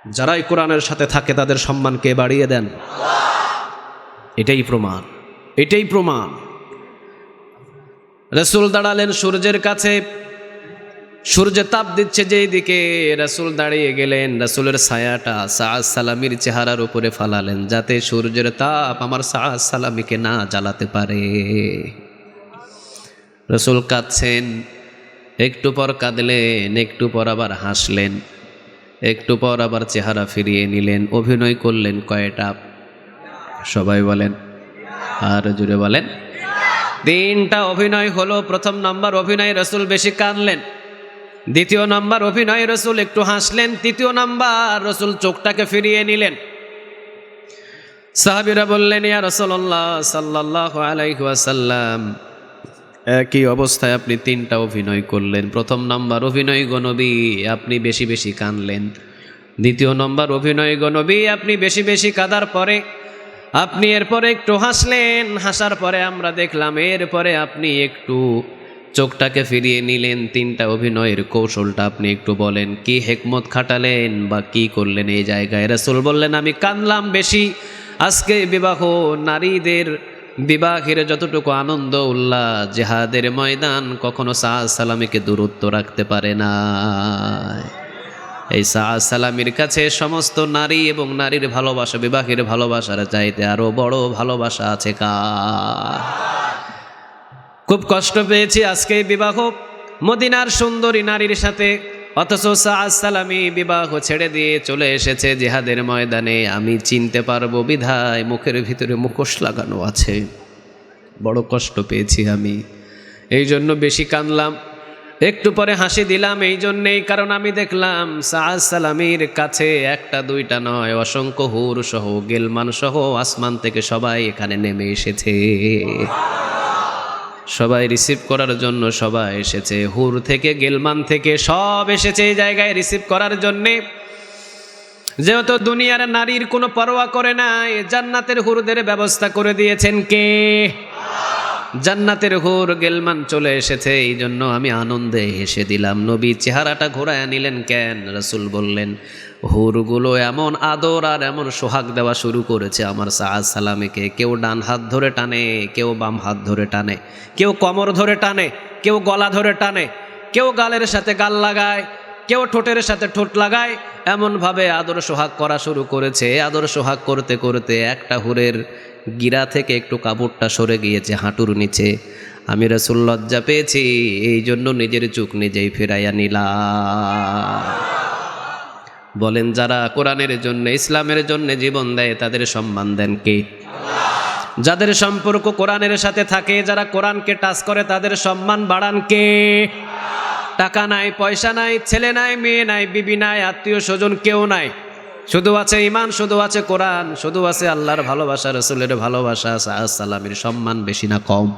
যারাই কোরআনের সাথে থাকে তাদের সম্মানকে বাড়িয়ে দেন। এটাই প্রমাণ, এটাই প্রমাণ। রাসূল দাঁড়ালেন সূর্যের কাছে, সূর্য তাপ দিচ্ছে যেই দিকে, রাসূল দাঁড়িয়ে গেলেন, রাসূলের ছায়াটা সাআদ সালামীর চেহারার উপরে ফালালেন, যাতে সূর্যের তাপ আমার সাআদ সালামীকে না জ্বালাতে পারে। রাসূল কাঁদছেন, একটু পর কাঁদলেন, একটু পর আবার হাসলেন, একটু পর আবার চেহারা ফিরিয়ে নিলেন। অভিনয় করলেন কয়টা? সবাই বলেন, আর জুড়ে বলেন। 3টা অভিনয় হলো। প্রথম নাম্বার অভিনয় রাসূল বেশি কাঁদলেন, দ্বিতীয় নাম্বার অভিনয় রাসূল একটু হাসলেন, তৃতীয় নাম্বার রাসূল চোখটাকে ফিরিয়ে নিলেন। সাহাবীরা বললেন, ইয়া রাসূলুল্লাহ সাল্লাল্লাহু আলাইহি ওয়াসাল্লাম, একই অবস্থায় আপনি 3টা অভিনয় করলেন। প্রথম নাম্বার অভিনয় গো নবী, আপনি বেশি বেশি কাঁদলেন। দ্বিতীয় নম্বর অভিনয় গো নবী, আপনি বেশি বেশি কাঁদার পরে আপনি এরপরে একটু হাসলেন, হাসার পরে আমরা দেখলাম এরপরে আপনি একটু চোখটাকে ফিরিয়ে নিলেন। 3টা অভিনয়ের কৌশলটা আপনি একটু বলেন, কি হিকমত খাটালেন বা কি করলেন এই জায়গায়? রাসূল বললেন, আমি কাঁদলাম বেশি। আজকে বিবাহ, নারীদের বিবাহের যতটুকু আনন্দ উল্লাস, জিহাদের ময়দান কখনো সাআদ সালামীকে দূরত্ব রাখতে পারে না। এই সাআদ সালামীর কাছে সমস্ত নারী এবং নারীর ভালোবাসা, বিবাহের ভালোবাসার চাইতে আরো বড় ভালোবাসা আছে কার? খুব কষ্ট পেয়েছি আজকে বিবাহ মদিনার সুন্দরী নারীর সাথে, অথচ সাআদ সালামী বিবাহ ছেড়ে দিয়ে চলে এসেছে জিহাদের ময়দানে। আমি চিনতে পারবো বিধায় মুখের ভিতরে মুখোশ লাগানো আছে। বড় কষ্ট পেয়েছি আমি, এই জন্য বেশি কাঁদলাম। একটু পরে হাসি দিলাম এই জন্যেই, কারণ আমি দেখলাম সাআদ সালামীর কাছে 1টা 2টা নয়, অসংখ্য হুর সহ গেলমান সহ আসমান থেকে সবাই এখানে নেমে এসেছে। সবাই রিসিভ করার জন্য সবাই এসেছে, হুর থেকে গেলমান থেকে সব এসেছে এই জায়গায় রিসিভ করার জন্যে। যেহেতু দুনিয়ার নারীর কোনো পরোয়া করে নাই, জান্নাতের হুরদের ব্যবস্থা করে দিয়েছেন কে? জান্নাতের হুর গেলমান চলে এসেছে, এই জন্য আমি আনন্দে হেসে দিলাম। নবী চেহারাটা ঘোরায় নিলেন কেন? রাসূল বললেন, হুরগুলো এমন আদর আর এমন সোহাগ দেওয়া শুরু করেছে আমার সাআদ সালামীকে। কেউ ডান হাত ধরে টানে, কেউ বাম হাত ধরে টানে, কেউ কোমর ধরে টানে, কেউ গলা ধরে টানে, কেউ গালের সাথে গাল লাগায়, কেউ ঠোঁটের সাথে ঠোঁট লাগায়, এমনভাবে আদর সোহাগ করা শুরু করেছে। আদর সোহাগ করতে করতে একটা হুরের গিরা থেকে একটু কাপড়টা সরে গিয়েছে হাঁটুর নিচে। আমি রাসূল লজ্জা পেয়েছি, এই জন্য নিজের চোখ নিজেই ফেরাইয়া নিলাম। বলেন, যারা কোরআনের জন্য, ইসলামের জন্য জীবন দেয় তাদের সম্মান দেন কে? যাদের সম্পর্ক কোরআনের সাথে থাকে, যারা কোরআনকে টাচ করে তাদের সম্মান বাড়ান কে? টাকা নাই, পয়সা নাই, ছেলে নাই, মেয়ে নাই, বিবি নাই, আত্মীয় স্বজন কেউ নাই, শুধু আছে ঈমান, শুধু আছে কোরআন, শুধু আছে আল্লাহর ভালোবাসা, রাসূলের ভালোবাসা। সাআদ সালামীর সম্মান বেশি না কম?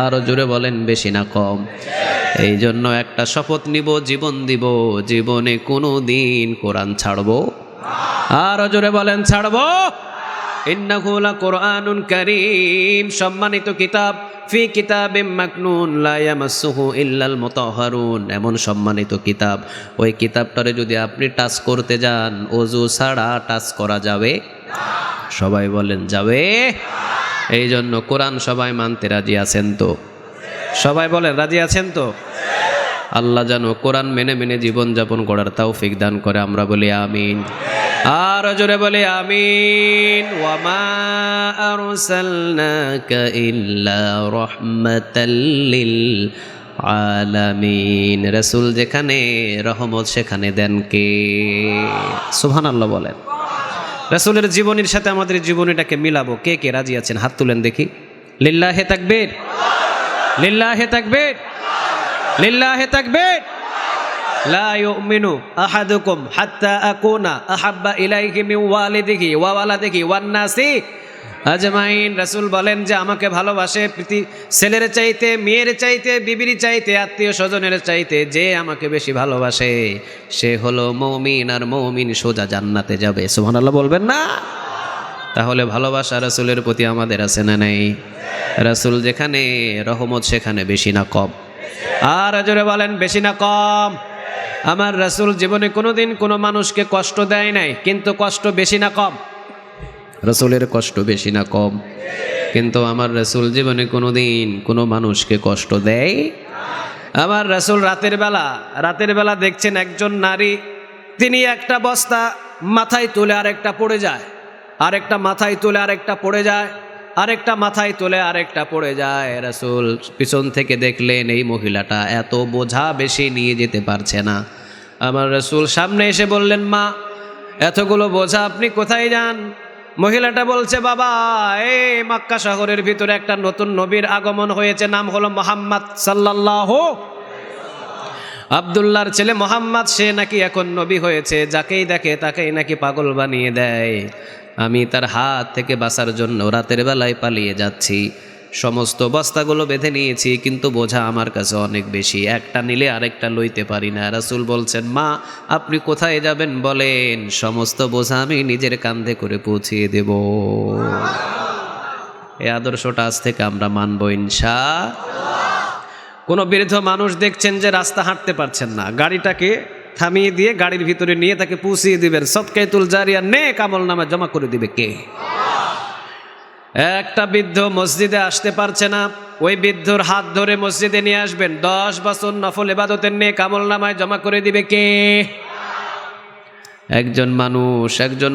আরো জোরে বলেন, বেশি না কম? এই জন্য একটা শপথ নিব, জীবন দিব, জীবনে কোনো দিন কোরআন ছাড়বো। আরো জোরে বলেন, ছাড়বো। ইন্নাহু লাকুরআনুন কারীম, সম্মানিত কিতাব, ফি কিতাবিম মাকনুন লা ইয়ামাসসুহু ইল্লাল মুতাহহারুন, এমন সম্মানিত কিতাব, ওই কিতাবটারে যদি আপনি টাচ করতে যান ওযু ছাড়া টাচ করা যাবে? সবাই বলেন, যাবে। এই জন্য কোরআন সবাই মানতে রাজি আছেন তো? সবাই বলেন, রাজি আছেন তো? আল্লাহ যেন কোরআন মেনে মেনে জীবন যাপন করার তৌফিক দান করে, আমরা বলি আমিন। আর জোরে বলি আমিন। ওয়া মা আরসালনাকা ইল্লা রাহমাতাল লিল আলামিন, রাসূল যেখানে রহমত সেখানে দেন কে? সুবহানাল্লাহ বলেন। রাসূলের জীবনীর সাথে আমাদের জীবনীটাকে মিলাবো, কে কে রাজি আছেন? হাত তুলেন দেখি। লিল্লাহি তাকবীর, লিল্লাহি তাকবীর, লিল্লাহি তাকবীর। লা ইউমিনু আহাদুকুম হাত্তা আকুনা আহাব্বা ইলাইহি মিন ওয়ালিদিহি ওয়া ওয়ালাদিহি ওয়ান নাসি আজমাইন। রাসূল বলেন যে আমাকে ভালোবাসে ছেলের চাইতে, মেয়ের চাইতে, বিবির চাইতে, আত্মীয় স্বজনের চাইতে যে আমাকে বেশি ভালোবাসে সে হলো মুমিন, আর মুমিন সোজা জান্নাতে যাবে। সুবহানাল্লাহ বলবেন না? তাহলে ভালোবাসা রাসূলের প্রতি আমাদের আছে না নাই? রাসূল যেখানে রহমত সেখানে বেশি না কম? আর জোরে বলেন, বেশি না কম? আমার রাসূল জীবনে কোনোদিন কোনো মানুষকে কষ্ট দেয় নাই, কিন্তু কষ্ট বেশি না কম? রাসূলের কষ্ট বেশি না কম? কিন্তু আমার রাসূল জীবনে কোনোদিন কোনো মানুষকে কষ্ট দেয়। আমার রাসূল রাতের বেলা দেখছেন একজন নারী, তিনি একটা বস্তা মাথায় তুলে আরেকটা পড়ে যায়, আরেকটা মাথায় তুলে আরেকটা পড়ে যায়, আরেকটা মাথায় তুলে আরেকটা পড়ে যায়। রাসূল পিছন থেকে দেখলেন এই মহিলাটা এত বোঝা বেশি নিয়ে যেতে পারছে না। আমার রাসূল সামনে এসে বললেন, মা, এতগুলো বোঝা আপনি কোথায় যান? মহিলাটা বলছে, বাবা, এই মক্কা শহরের ভিতরে একটা নতুন নবীর আগমন হয়েছে, নাম হলো মুহাম্মদ সাল্লাল্লাহু, আব্দুল্লাহর ছেলে মোহাম্মদ, সে নাকি এখন নবী হয়েছে, যাকেই দেখে তাকেই নাকি পাগল বানিয়ে দেয়। আমি তার হাত থেকে বাঁচার জন্য রাতের বেলায় পালিয়ে যাচ্ছি, সমস্ত বস্তাগুলো বেঁধে নিয়েছি, কিন্তু বোঝা আমার কাছে অনেক বেশি, একটা নিলে আরেকটা লইতে পারি না। রাসূল বলছেন, মা, আপনি কোথায় যাবেন বলেন, সমস্ত বোঝা আমি নিজের কাঁধে করে পৌঁছিয়ে দেব। এই আদর্শটা আজ থেকে আমরা মানব ইনশাআল্লাহ। কোনো বৃদ্ধ মানুষ দেখছেন যে রাস্তা হাঁটতে পারছেন না, গাড়িটাকে থামিয়ে দিয়ে গাড়ির ভিতরে নিয়ে তাকে পৌঁছিয়ে দিবেন, সদকাতুল জারিয়া নেক আমলনামা জমা করে দিবে কে? একটা বৃদ্ধ মসজিদে আসতে পারছে না, ওই বৃদ্ধর হাত ধরে মসজিদে নিয়ে আসবেন, 10 বছর নফল ইবাদতের নেক আমলনামায় জমা করে দিবে কে? একজন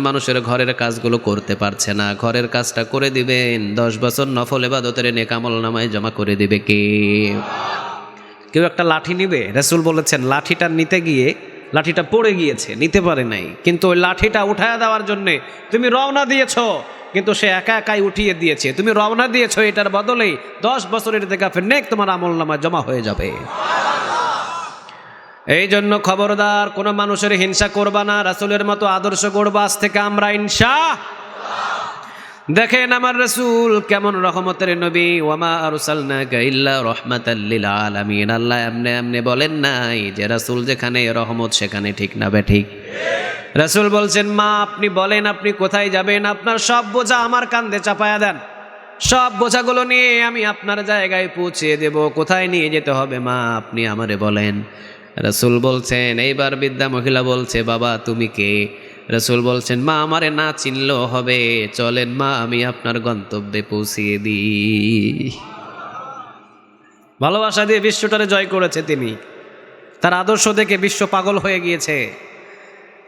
মানুষের ঘরের কাজগুলো করতে পারছে না, ঘরের কাজটা করে দিবেন, 10 বছর নফল ইবাদতের নেক আমলনামায় জমা করে দিবে কে? কেউ একটা লাঠি নিবে, রাসূল বলেছেন লাঠিটা নিতে গিয়ে লাঠিটা পড়ে গিয়েছে, নিতে পারে নাই, কিন্তু ওই লাঠিটা উঠায়া দেওয়ার জন্যে তুমি রওনা দিয়েছো, কিন্তু সে একা একাই উঠিয়ে দিয়েছে, তুমি রওনা দিয়েছো, এটার বদলেই 10 বছরের ইতিকাফের নেক তোমার আমলনামায় জমা হয়ে যাবে। এই জন্য খবরদার, কোনো মানুষের হিংসা করবা না, রাসূলের মতো আদর্শ গড়বা আজ থেকে আমরা ইনশাআল্লাহ। দেখেন আমার রাসূল কেমন রহমতের নবী, ওয়ামা আরসালনাকা ইল্লা রাহমাতাল লিল আলামিন। আল্লাহ এমনি বলেন নাই যে রাসূল যেখানে রহমত সেখানে, ঠিক না বে ঠিক? রাসূল বলছেন, মা, আপনি বলেন আপনি কোথায় যাবেন, আপনার সব বোঝা আমার কাঁধে চাপায়া দেন, সব বোঝাগুলো নিয়ে আমি আপনার জায়গায় পৌঁছে দেব। কোথায় নিয়ে যেতে হবে মা, আপনি আমারে বলেন। রাসূল বলছেন, এইবার বৃদ্ধা মহিলা বলছে, বাবা তুমি কে? রাসূল বলছেন, মা, আমারে না চিনলেও হবে, চলেন মা, আমি আপনার গন্তব্যে পৌঁছিয়ে দিই। ভালোবাসা দিয়ে বিশ্বটারে জয় করেছে তিনি, তার আদর্শ দেখে বিশ্ব পাগল হয়ে গিয়েছে,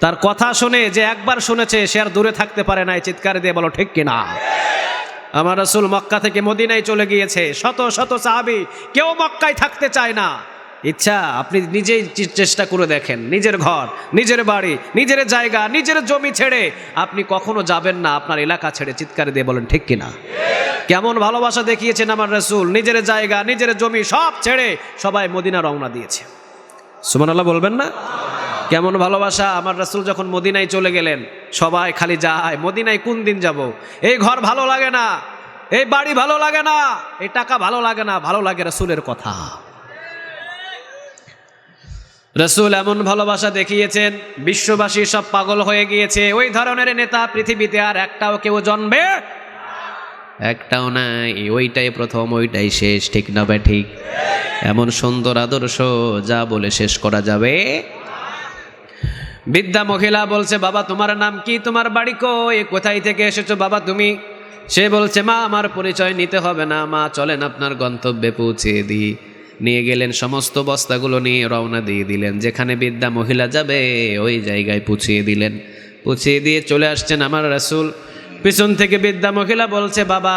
তার কথা শুনে যে একবার শুনেছে সে আর দূরে থাকতে পারে নাই, চিৎকার দিয়ে বলো ঠিক কিনা? আমার রাসূল মক্কা থেকে মদিনায় চলে গিয়েছে, শত শত সাহাবী, কেউ মক্কায় থাকতে চায় না। ইচ্ছা আপনি নিজেই চেষ্টা করে দেখেন, নিজের ঘর, নিজের বাড়ি, নিজের জায়গা, নিজের জমি ছেড়ে আপনি কখনো যাবেন না আপনার এলাকা ছেড়ে, চিৎকার দিয়ে বলেন ঠিক কিনা? কেমন ভালোবাসা দেখিয়েছেন আমার রাসূল, নিজের জায়গা, নিজের জমি সব ছেড়ে সবাই মদিনা রওনা দিয়েছে। সুবহানাল্লাহ বলবেন না? কেমন ভালোবাসা! আমার রাসূল যখন মদিনায় চলে গেলেন, সবাই খালি যায়, মদিনায় কোন দিন যাব, এই ঘর ভালো লাগে না, এই বাড়ি ভালো লাগে না, এই টাকা ভালো লাগে না, ভালো লাগে রাসূলের কথা। রাসূল এমন ভালোবাসা দেখিয়েছেন, বিশ্ববাসী সব পাগল হয়ে গিয়েছে। ওই ধরনের নেতা পৃথিবীতে আর একটাও কেউ জন্মে একটাও নাই, ওইটাই প্রথম, ওইটাই শেষ, ঠিক না ভাই ঠিক? এমন সুন্দর আদর্শ যা বলে শেষ করা যাবে। বৃদ্ধা মহিলা বলছে, বাবা তোমার নাম কি, তোমার বাড়ি কই, কোথায় থেকে এসেছো বাবা তুমি? সে বলছে, মা, আমার পরিচয় নিতে হবে না, মা চলেন আপনার গন্তব্যে পৌঁছে দিই। নিয়ে গেলেন, সমস্ত বস্তাগুলো নিয়ে রওনা দিয়ে দিলেন, যেখানে বৃদ্ধা মহিলা যাবে ওই জায়গায় পৌঁছিয়ে দিলেন। পৌঁছিয়ে দিয়ে চলে আসছেন আমার রাসূল। পিছন থেকে বৃদ্ধা মহিলা বলছে, বাবা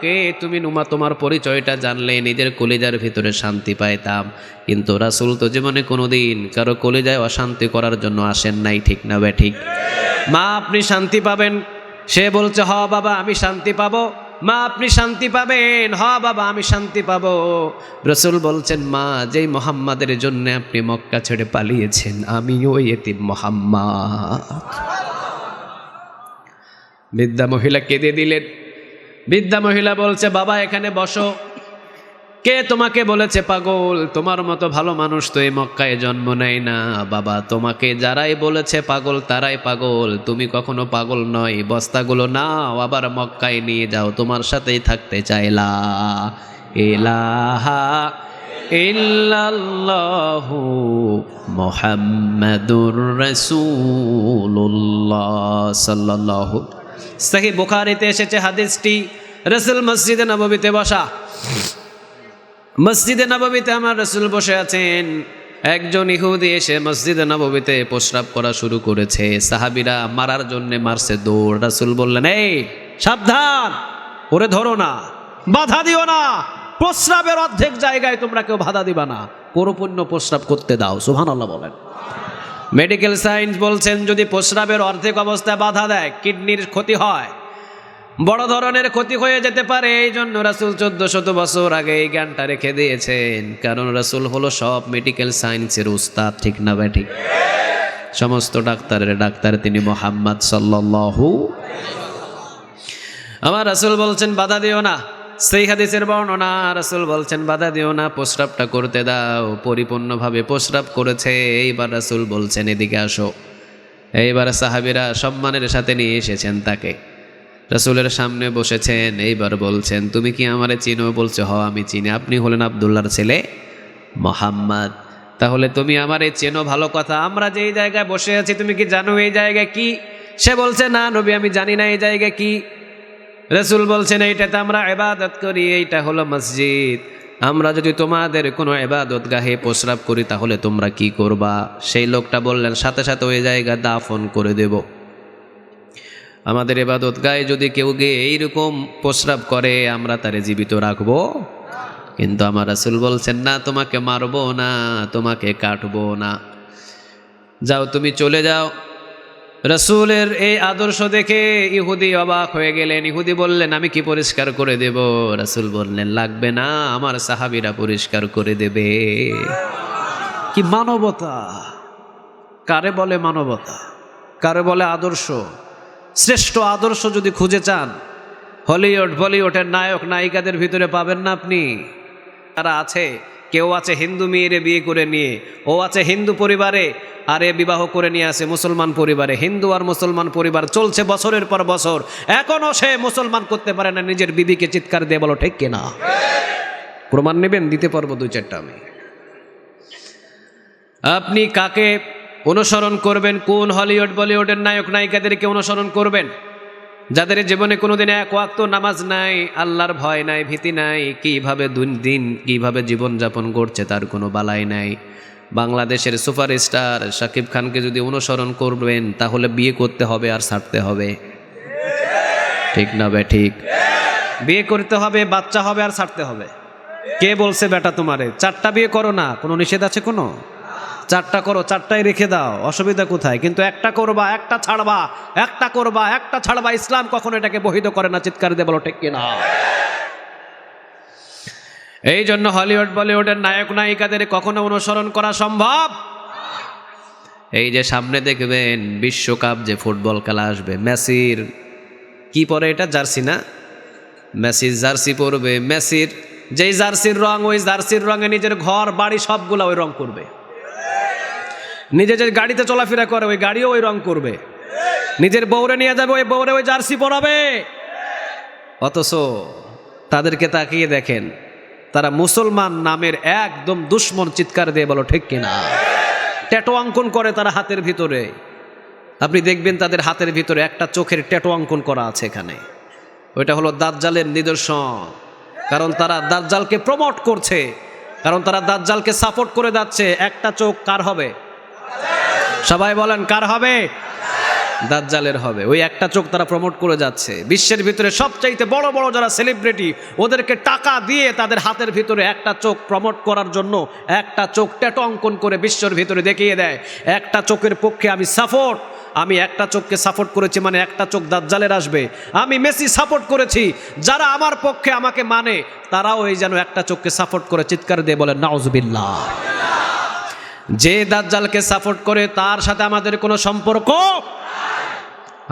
কে তুমি? নুমা, তোমার পরিচয়টা জানলে নিজের কলিজার ভিতরে শান্তি পাইতাম, কিন্তু রাসূল তো জীবনে কোনোদিন কারো কলিজায় অশান্তি করার জন্য আসেন নাই, ঠিক না বে ঠিক? মা, আপনি শান্তি পাবেন। সে বলছে, হ বাবা আমি শান্তি পাবো। মা, আপনি শান্তি পাবেন? হ বাবা আমি শান্তি পাবো। রাসূল বলছেন, মা, যেই মুহাম্মাদের জন্য আপনি মক্কা ছেড়ে পালিয়েছেন, আমি ওই এতিম মুহাম্মদ। বৃদ্ধা মহিলা কেঁদে দিলেন। বৃদ্ধা মহিলা বলছে, বাবা এখানে বসো। কে তোমাকে বলেছে পাগল? তোমার মতো ভালো মানুষ তো এই মক্কায় জন্ম নেয় না বাবা, তোমাকে যারাই বলেছে পাগল তারাই পাগল, তুমি কখনো পাগল নয়। বস্তাগুলো নাও, আবার মক্কায় নিয়ে যাও, তোমার সাথেই থাকতে চাইলা। ইলাহা ইল্লাল্লাহু মুহাম্মাদুর রাসূলুল্লাহ সাল্লাল্লাহু। সহিহ বুখারীতে এসেছে হাদিসটি, রাসূল মসজিদে নববীতে বসা। মসজিদে নববীতে আমার রাসূল বসে আছেন। একজন ইহুদি এসে মসজিদে নববীতে প্রস্রাব করা শুরু করেছে। সাহাবীরা মারার জন্য মারছে দৌড়। রাসূল বললেন, এই সাবধান, ওরে ধরো না, বাধা দিও না। প্রস্রাবের অর্ধেক জায়গায় তোমরা কেউ বাধা দিবা না, পরিপূর্ণ প্রস্রাব করতে দাও। সুবহানাল্লাহ বলেন। মেডিকেল সায়েন্স বলছেন যদি প্রস্রাবের অর্ধেক অবস্থায় বাধা দেয় কিডনির ক্ষতি হয়, বড় ধরনের ক্ষতি হয়ে যেতে পারে। এই জন্য রাসূল 1400 বছর আগে এই জ্ঞানটা রেখে দিয়েছেন। কারণ রাসূল হলো সব মেডিকেল সায়েন্সের উস্তাদ, ঠিক না ভাই? ঠিক। সমস্ত ডাক্তারের ডাক্তার তিনি মুহাম্মদ সাল্লাল্লাহু। আমার রাসূল বলছেন বাধা দিও না। সেই হাদিসের বর্ণনা, রাসূল বলছেন বাধা দিও না, প্রস্রাবটা করতে দাও। পরিপূর্ণভাবে প্রস্রাব করেছে। এইবার রাসূল বলছেন এদিকে আসো। এইবার সাহাবীরা সম্মানের সাথে নিয়ে এসেছেন তাকে, রাসূলের সামনে বসেছেন। এইবার বলছেন তুমি কি আমারে চিনো? বলছে হ আমি চিনি, আপনি হলেন আব্দুল্লাহর ছেলে মুহাম্মদ। তাহলে তুমি আমারে চেনো, ভালো কথা। আমরা যেই জায়গায় বসে আছি তুমি কি জানো এই জায়গা কি? সে বলছে না নবী আমি জানি না এই জায়গা কি। রাসূল বলছেন এইটাতে আমরা ইবাদত করি, এইটা হলো মসজিদ। আমরা যদি তোমাদের কোনো ইবাদত গাহে প্রস্রাব করি তাহলে তোমরা কি করবা? সেই লোকটা বললেন সাথে সাথে ওই জায়গা দাফন করে দেব। আমাদের ইবাদত গায়ে যদি কেউ গিয়ে এইরকম প্রস্রাব করে আমরা তারে জীবিত রাখবো? কিন্তু আমার রাসূল বলছেন না, তোমাকে মারবো না, তোমাকে কাটবো না, যাও তুমি চলে যাও। রাসূলের এই আদর্শ দেখে ইহুদি অবাক হয়ে গেলেন। ইহুদি বললেন আমি কি পরিষ্কার করে দেব? রাসূল বললেন লাগবে না, আমার সাহাবীরা পরিষ্কার করে দেবে। কি মানবতা! কারে বলে মানবতা, কারে বলে আদর্শ? শ্রেষ্ঠ আদর্শ যদি খুঁজে চান হলিউড বলিউডের নায়ক নায়িকাদের ভিতরে পাবেন না আপনি। তারা আছে, কেউ আছে হিন্দু মেয়েরে বিয়ে করে নিয়ে, ও আছে হিন্দু পরিবারে, আর এ বিবাহ করে নিয়ে আসে মুসলমান পরিবারে। হিন্দু আর মুসলমান পরিবার চলছে বছরের পর বছর, এখনো সে মুসলমান করতে পারে না নিজের বিবিকে। চিৎকার দিয়ে বলো ঠিক কিনা? প্রমাণ নেবেন? দিতে পারবো 2-4টা আমি। আপনি কাকে অনুসরণ করবেন? কোন হলিউড বলিউডের নায়ক নায়িকাদেরকে অনুসরণ করবেন যাদের জীবনে কোনোদিন এক ওয়াক্ত নামাজ নাই, আল্লাহর ভয় নাই, ভীতি নাই, কিভাবে দিন কিভাবে জীবনযাপন করছে তার কোনো বালাই নাই। বাংলাদেশের সুপারস্টার শাকিব খানকে যদি অনুসরণ করবেন তাহলে বিয়ে করতে হবে আর ছাড়তে হবে, ঠিক না বে ঠিক? বিয়ে করতে হবে, বাচ্চা হবে আর ছাড়তে হবে। কে বলছে বেটা তোমারে 4টা বিয়ে করো না? কোনো নিষেধ আছে কোনো? 4টা করো, 4টাই রেখে দাও, অসুবিধা কোথায়? কিন্তু একটা করবা, একটা ছাড়বা, একটা করবা, একটা ছাড়বা। ইসলাম কখনো এটাকে বৈধ করে না। চিৎকার দিয়ে বলো ঠিক কিনা? এই জন্য হলিউড বলিউডের নায়ক নায়িকাদের কখনো অনুসরণ করা সম্ভব? এই যে সামনে দেখবেন বিশ্বকাপ যে ফুটবল খেলা আসবে, মেসির কি পরে এটা জার্সি না? মেসির জার্সি পরবে। মেসির যেই জার্সির রং, ওই জার্সির রঙে নিজের ঘর বাড়ি সবগুলা ওই রং করবে। নিজে যে গাড়িতে চলাফেরা করে ওই গাড়িও ওই রং করবে। নিজের বউরে নিয়ে যাবে, ওই বউরে ওই জার্সি পরাবে। অথচ তাদেরকে তাকিয়ে দেখেন, তারা মুসলমান নামের একদম দুশ্মন। চিৎকার দিয়ে বলো ঠিক কিনা? ট্যাটু অঙ্কন করে তারা হাতের ভিতরে। আপনি দেখবেন তাদের হাতের ভিতরে একটা চোখের ট্যাটু অঙ্কন করা আছে এখানে। ওইটা হলো দাজ্জালের নিদর্শন। কারণ তারা দাজ্জালকে প্রমোট করছে, কারণ তারা দাজ্জালকে সাপোর্ট করে যাচ্ছে। একটা চোখ কার হবে? সবাই বলেন কার হবে? দাজ্জালের হবে। ওই একটা চোখ তারা প্রমোট করে যাচ্ছে। বিশ্বের ভিতরে সবচাইতে বড় বড় যারা সেলিব্রিটি, ওদেরকে টাকা দিয়ে তাদের হাতের ভিতরে একটা চোখ প্রমোট করার জন্য একটা চোখ ট্যাটু অঙ্কন করে বিশ্বের ভিতরে দেখিয়ে দেয় একটা চোখের পক্ষে আমি সাপোর্ট। আমি একটা চোখকে সাপোর্ট করেছি মানে একটা চোখ দাজ্জালের আসবে। আমি মেসি সাপোর্ট করেছি, যারা আমার পক্ষে আমাকে মানে তারাও এই যেন একটা চোখকে সাপোর্ট করে। চিৎকার দিয়ে বলেন নাউজুবিল্লাহ। যে দাজ্জালকে সাপোর্ট করে তার সাথে আমাদের কোনো সম্পর্ক?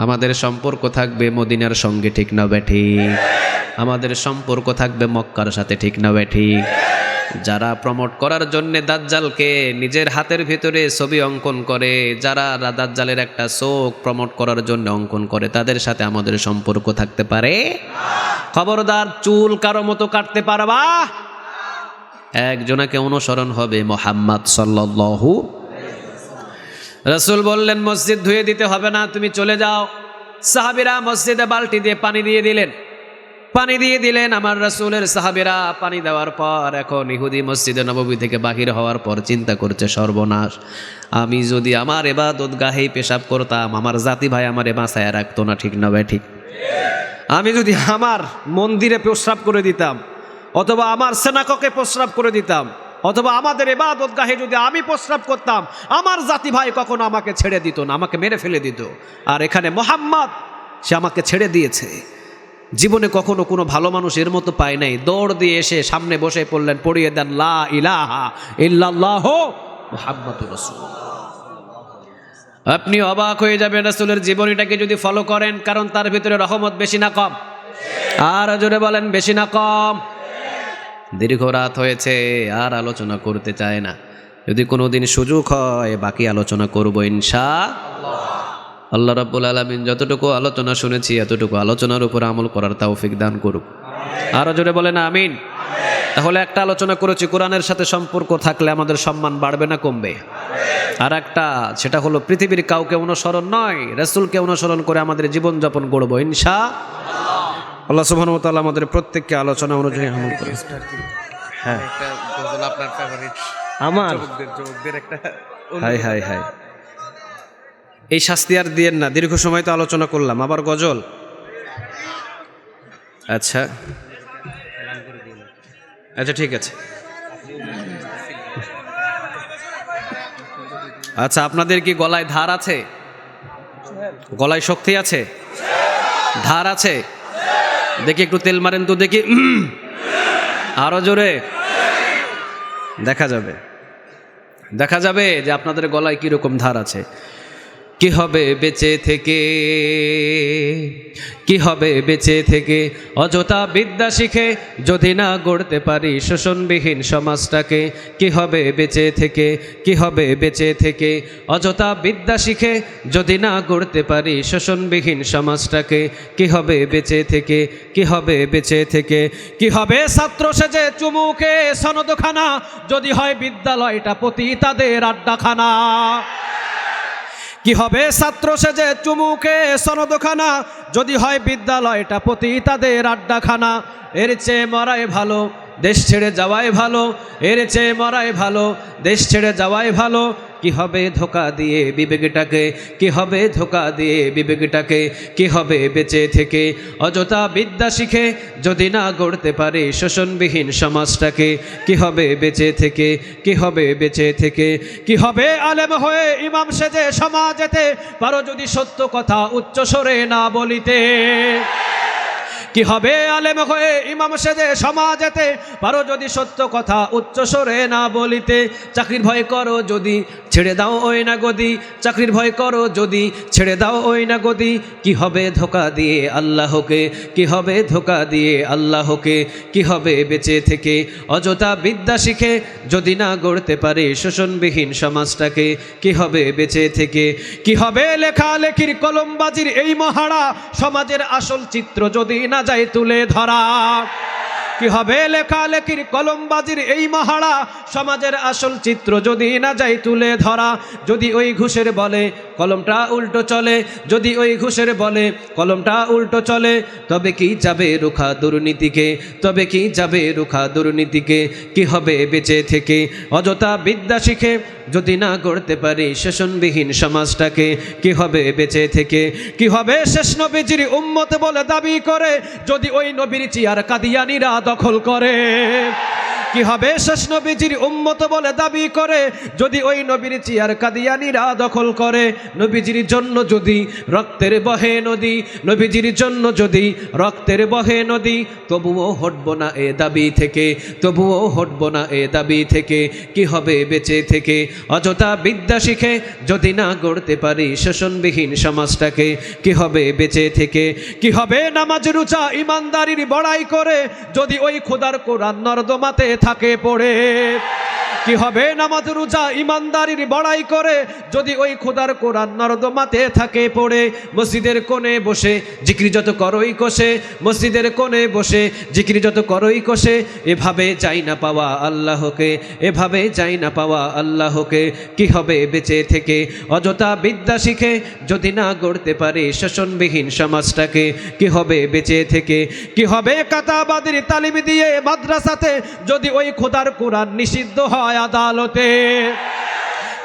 আমাদের সম্পর্ক থাকবে মদিনার সঙ্গে, ঠিক না ঠিক? আমাদের সম্পর্ক থাকবে মক্কার সাথে, ঠিক না ঠিক? যারা প্রমোট করার জন্য দাজ্জালকে নিজের হাতের ভিতরে ছবি অঙ্কন করে, যারা দাজ্জালের একটা চোখ প্রমোট করার জন্য অঙ্কন করে, তাদের সাথে আমাদের সম্পর্ক থাকতে পারে? খবরদার, চুল কারো মতো কাটতে পারবা? একজনাকে অনুসরণ হবে, মুহাম্মদ সাল্লাল্লাহু। রাসূল বললেন মসজিদ ধুয়ে দিতে হবে না, তুমি চলে যাও। সাহাবীরা মসজিদে বালতি দিয়ে পানি দিয়ে দিলেন। আমার রাসূলের সাহাবীরা পানি দেওয়ার পর এখন ইহুদি মসজিদে নববী থেকে বাহির হওয়ার পর চিন্তা করছে, সর্বনাশ, আমি যদি আমার ইবাদত গাহেই পেশাব করতাম, আমার জাতি ভাই আমারে বাঁচায় রাখতো না, ঠিক না ভাই? ঠিক। আমি যদি আমার মন্দিরে প্রস্রাব করে দিতাম, অথবা আমার সেনাককে প্রস্রাব করে দিতাম, অথবা আমাদের ইবাদত গাহে যদি আমি প্রস্রাব করতাম, আমার জাতি ভাই কখনো আমাকে ছেড়ে দিত না, আমাকে মেরে ফেলে দিত। আর এখানে মুহাম্মদ, সে আমাকে ছেড়ে দিয়েছে। জীবনে কখনো কোনো ভালো মানুষ এর মতো পায় নাই। দৌড় দিয়ে এসে সামনে বসে পড়লেন, পড়িয়ে দেন লা ইলাহা ইল্লাল্লাহ মুহাম্মাদুর রাসূলুল্লাহ। আপনি অবাক হয়ে যাবেন রাসূলের জীবনীটাকে যদি ফলো করেন, কারণ তার ভিতরে রহমত বেশি না কম? আর জোরে বলেন, বেশি না কম? দীর্ঘ রাত হয়েছে, আর আলোচনা করতে চায় না। যদি কোনোদিন সুযোগ হয় বাকি আলোচনা করব ইনশাআল্লাহ। আল্লাহ রাব্বুল আলামিন যতটুকু আলোচনা শুনেছি এতটুকু আলোচনার উপর আমল করার তৌফিক দান করুক। আরো জোরে বলেন আমিন। তাহলে একটা আলোচনা করেছি, কোরআনের সাথে সম্পর্ক থাকলে আমাদের সম্মান বাড়বে না কমবে? আর একটা, সেটা হলো পৃথিবীর কাউকে অনুসরণ নয়, রাসূলকে অনুসরণ করে আমাদের জীবনযাপন গড়ব ইনশাআল্লাহ। আল্লাহ সুবহানাহু ওয়া তাআলা আমাদের প্রত্যেককে আলোচনা অনুযায়ী আমল করে। হ্যাঁ, একটা গজল আপনার ফেভারিট, আমার যুবকদের একটা। হাই হাই হাই, এই শাস্তি আর দিয়েন না, দীর্ঘ সময় তো আলোচনা করলাম, আবার গজল? আচ্ছা আচ্ছা, ঠিক আছে। আচ্ছা, আপনাদের কি গলায় ধার আছে? গলায় শক্তি আছে? ধার আছে? দেখি একটু তেল মারেন তো দেখি, আরো জোরে। দেখা যাবে যে আপনাদের গলায় কিরকম ধার আছে। কি হবে বেঁচে থেকে অযথা বিদ্যা শিখে যদি না গড়তে পারি শোষণবিহীন সমাজটাকে? কি হবে বেঁচে থেকে অযথা বিদ্যা শিখে যদি না গড়তে পারি শোষণবিহীন সমাজটাকে? কি হবে বেঁচে থেকে কি হবে ছাত্র সেজে চুমুকে সনদখানা যদি হয় বিদ্যালয়টা পতিতাদের আড্ডাখানা? কি হবে ছাত্র সেজে চুমুকে সনদখানা যদি হয় বিদ্যালয়টা পতিতাদের আড্ডাখানা? এর চেয়ে মরাই ভালো, দেশ ছেড়ে যাওয়াই ভালো, এর চেয়ে মরাই ভালো, দেশ ছেড়ে যাওয়াই ভালো। কি হবে ধোকা দিয়ে বিবেকটাকে? কি হবে বেঁচে থেকে অযথা বিদ্যা শিখে যদি না গড়তে পারি শোষণবিহীন সমাজটাকে? কি হবে বেঁচে থেকে কি হবে আলেম হয়ে ইমাম সেজে সমাজেতে পারো যদি সত্য কথা উচ্চ স্বরে না বলিতে? কি হবে আলেম হয়ে ইমাম সেজে সমাজেতে পারো যদি সত্য কথা উচ্চ স্বরে না বলিতে? চাকরির ভয় করো যদি ছেড়ে দাও ওই না গদি, চাকরির ভয় করো যদি ছেড়ে দাও ওই না গদি। কি হবে ধোকা দিয়ে আল্লাহকে? কি হবে বেঁচে থেকে অযথা বিদ্যা শিখে যদি না গড়তে পারে শোষণবিহীন সমাজটাকে? কি হবে বেঁচে থেকে কি হবে লেখালেখির কলমবাজির এই মহারা সমাজের আসল চিত্র যদি না যায় তুলে ধরা? কি হবে লেখালেখির কলমবাজির এই মহারা সমাজের আসল চিত্র যদি না যায় তুলে ধরা? যদি ওই ঘুষের বলে কলমটা উল্টো চলে, যদি ওই ঘুষের বলে কলমটা উল্টো চলে, তবে কি যাবে রুখা দুর্নীতিকে? কি হবে বেঁচে থেকে অযথা বিদ্যা শিখে যদি না গড়তে পারি শোষণবিহীন সমাজটাকে? কি হবে বেঁচে থেকে কি হবে শেষ নবীজির উম্মত বলে দাবি করে যদি ওই নবীর চেয়ার কাদিয়ানীরা দখল করে? কি হবে শেষ নবীজির উম্মত বলে দাবি করে যদি ওই নবীর চেয়ার কাদিয়ানীরা দখল করে? নবীজির জন্য যদি রক্তের বহে নদী, তবুও হটব না এ দাবি থেকে, কি হবে বেঁচে থেকে অযথা বিদ্যা শিখে যদি না গড়তে পারি শোষণবিহীন সমাজটাকে? কি হবে বেঁচে থেকে কি হবে নামাজ রোজা ইমানদারির বড়াই করে যদি ওই খোদার কোরআন নর্দমাতে থাকে পড়ে? কি হবে নামাজ রোজা ইমানদারির বড়াই করে যদি ওই খোদার কোরআন নর্দমাতে থাকে পড়ে। মসজিদের কোণে বসে জিকির যত করই কষে, মসজিদের কোণে বসে জিকির যত করই কষে, এভাবে যাই না পাওয়া আল্লাহকে, এভাবে যাই না পাওয়া আল্লাহকে। কি হবে বেঁচে থেকে অযথা বিদ্যা শিখে যদি না গড়তে পারে শোষণবিহীন সমাজটাকে। কি হবে বেঁচে থেকে, কি হবে কাতাবাদের তালিম দিয়ে মাদ্রাসাতে যদি ওই খোদার কোরআন নিষিদ্ধ হয় আদালতে।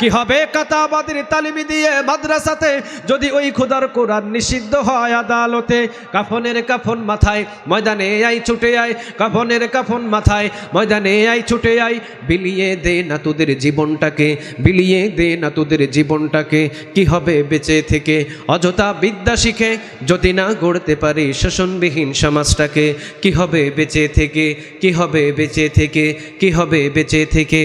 কি হবে কাতাবাদের তালিম দিয়ে মাদ্রাসাতে যদি ওই খোদার কোরআন নিষিদ্ধ হয় আদালতে। কাফনের কাফন মাথায় ময়দানে আই ছুটে আয়, কাফনের কাফন মাথায় ময়দানে আই ছুটে আয়, বিলিয়ে দে না তোদের জীবনটাকে, বিলিয়ে দে না তোদের জীবনটাকে। কি হবে বেঁচে থেকে অযথা বিদ্যা শিখে যদি না গড়তে পারি শোষণবিহীন সমাজটাকে। কি হবে বেঁচে থেকে, কি হবে বেঁচে থেকে, কি হবে বেঁচে থেকে।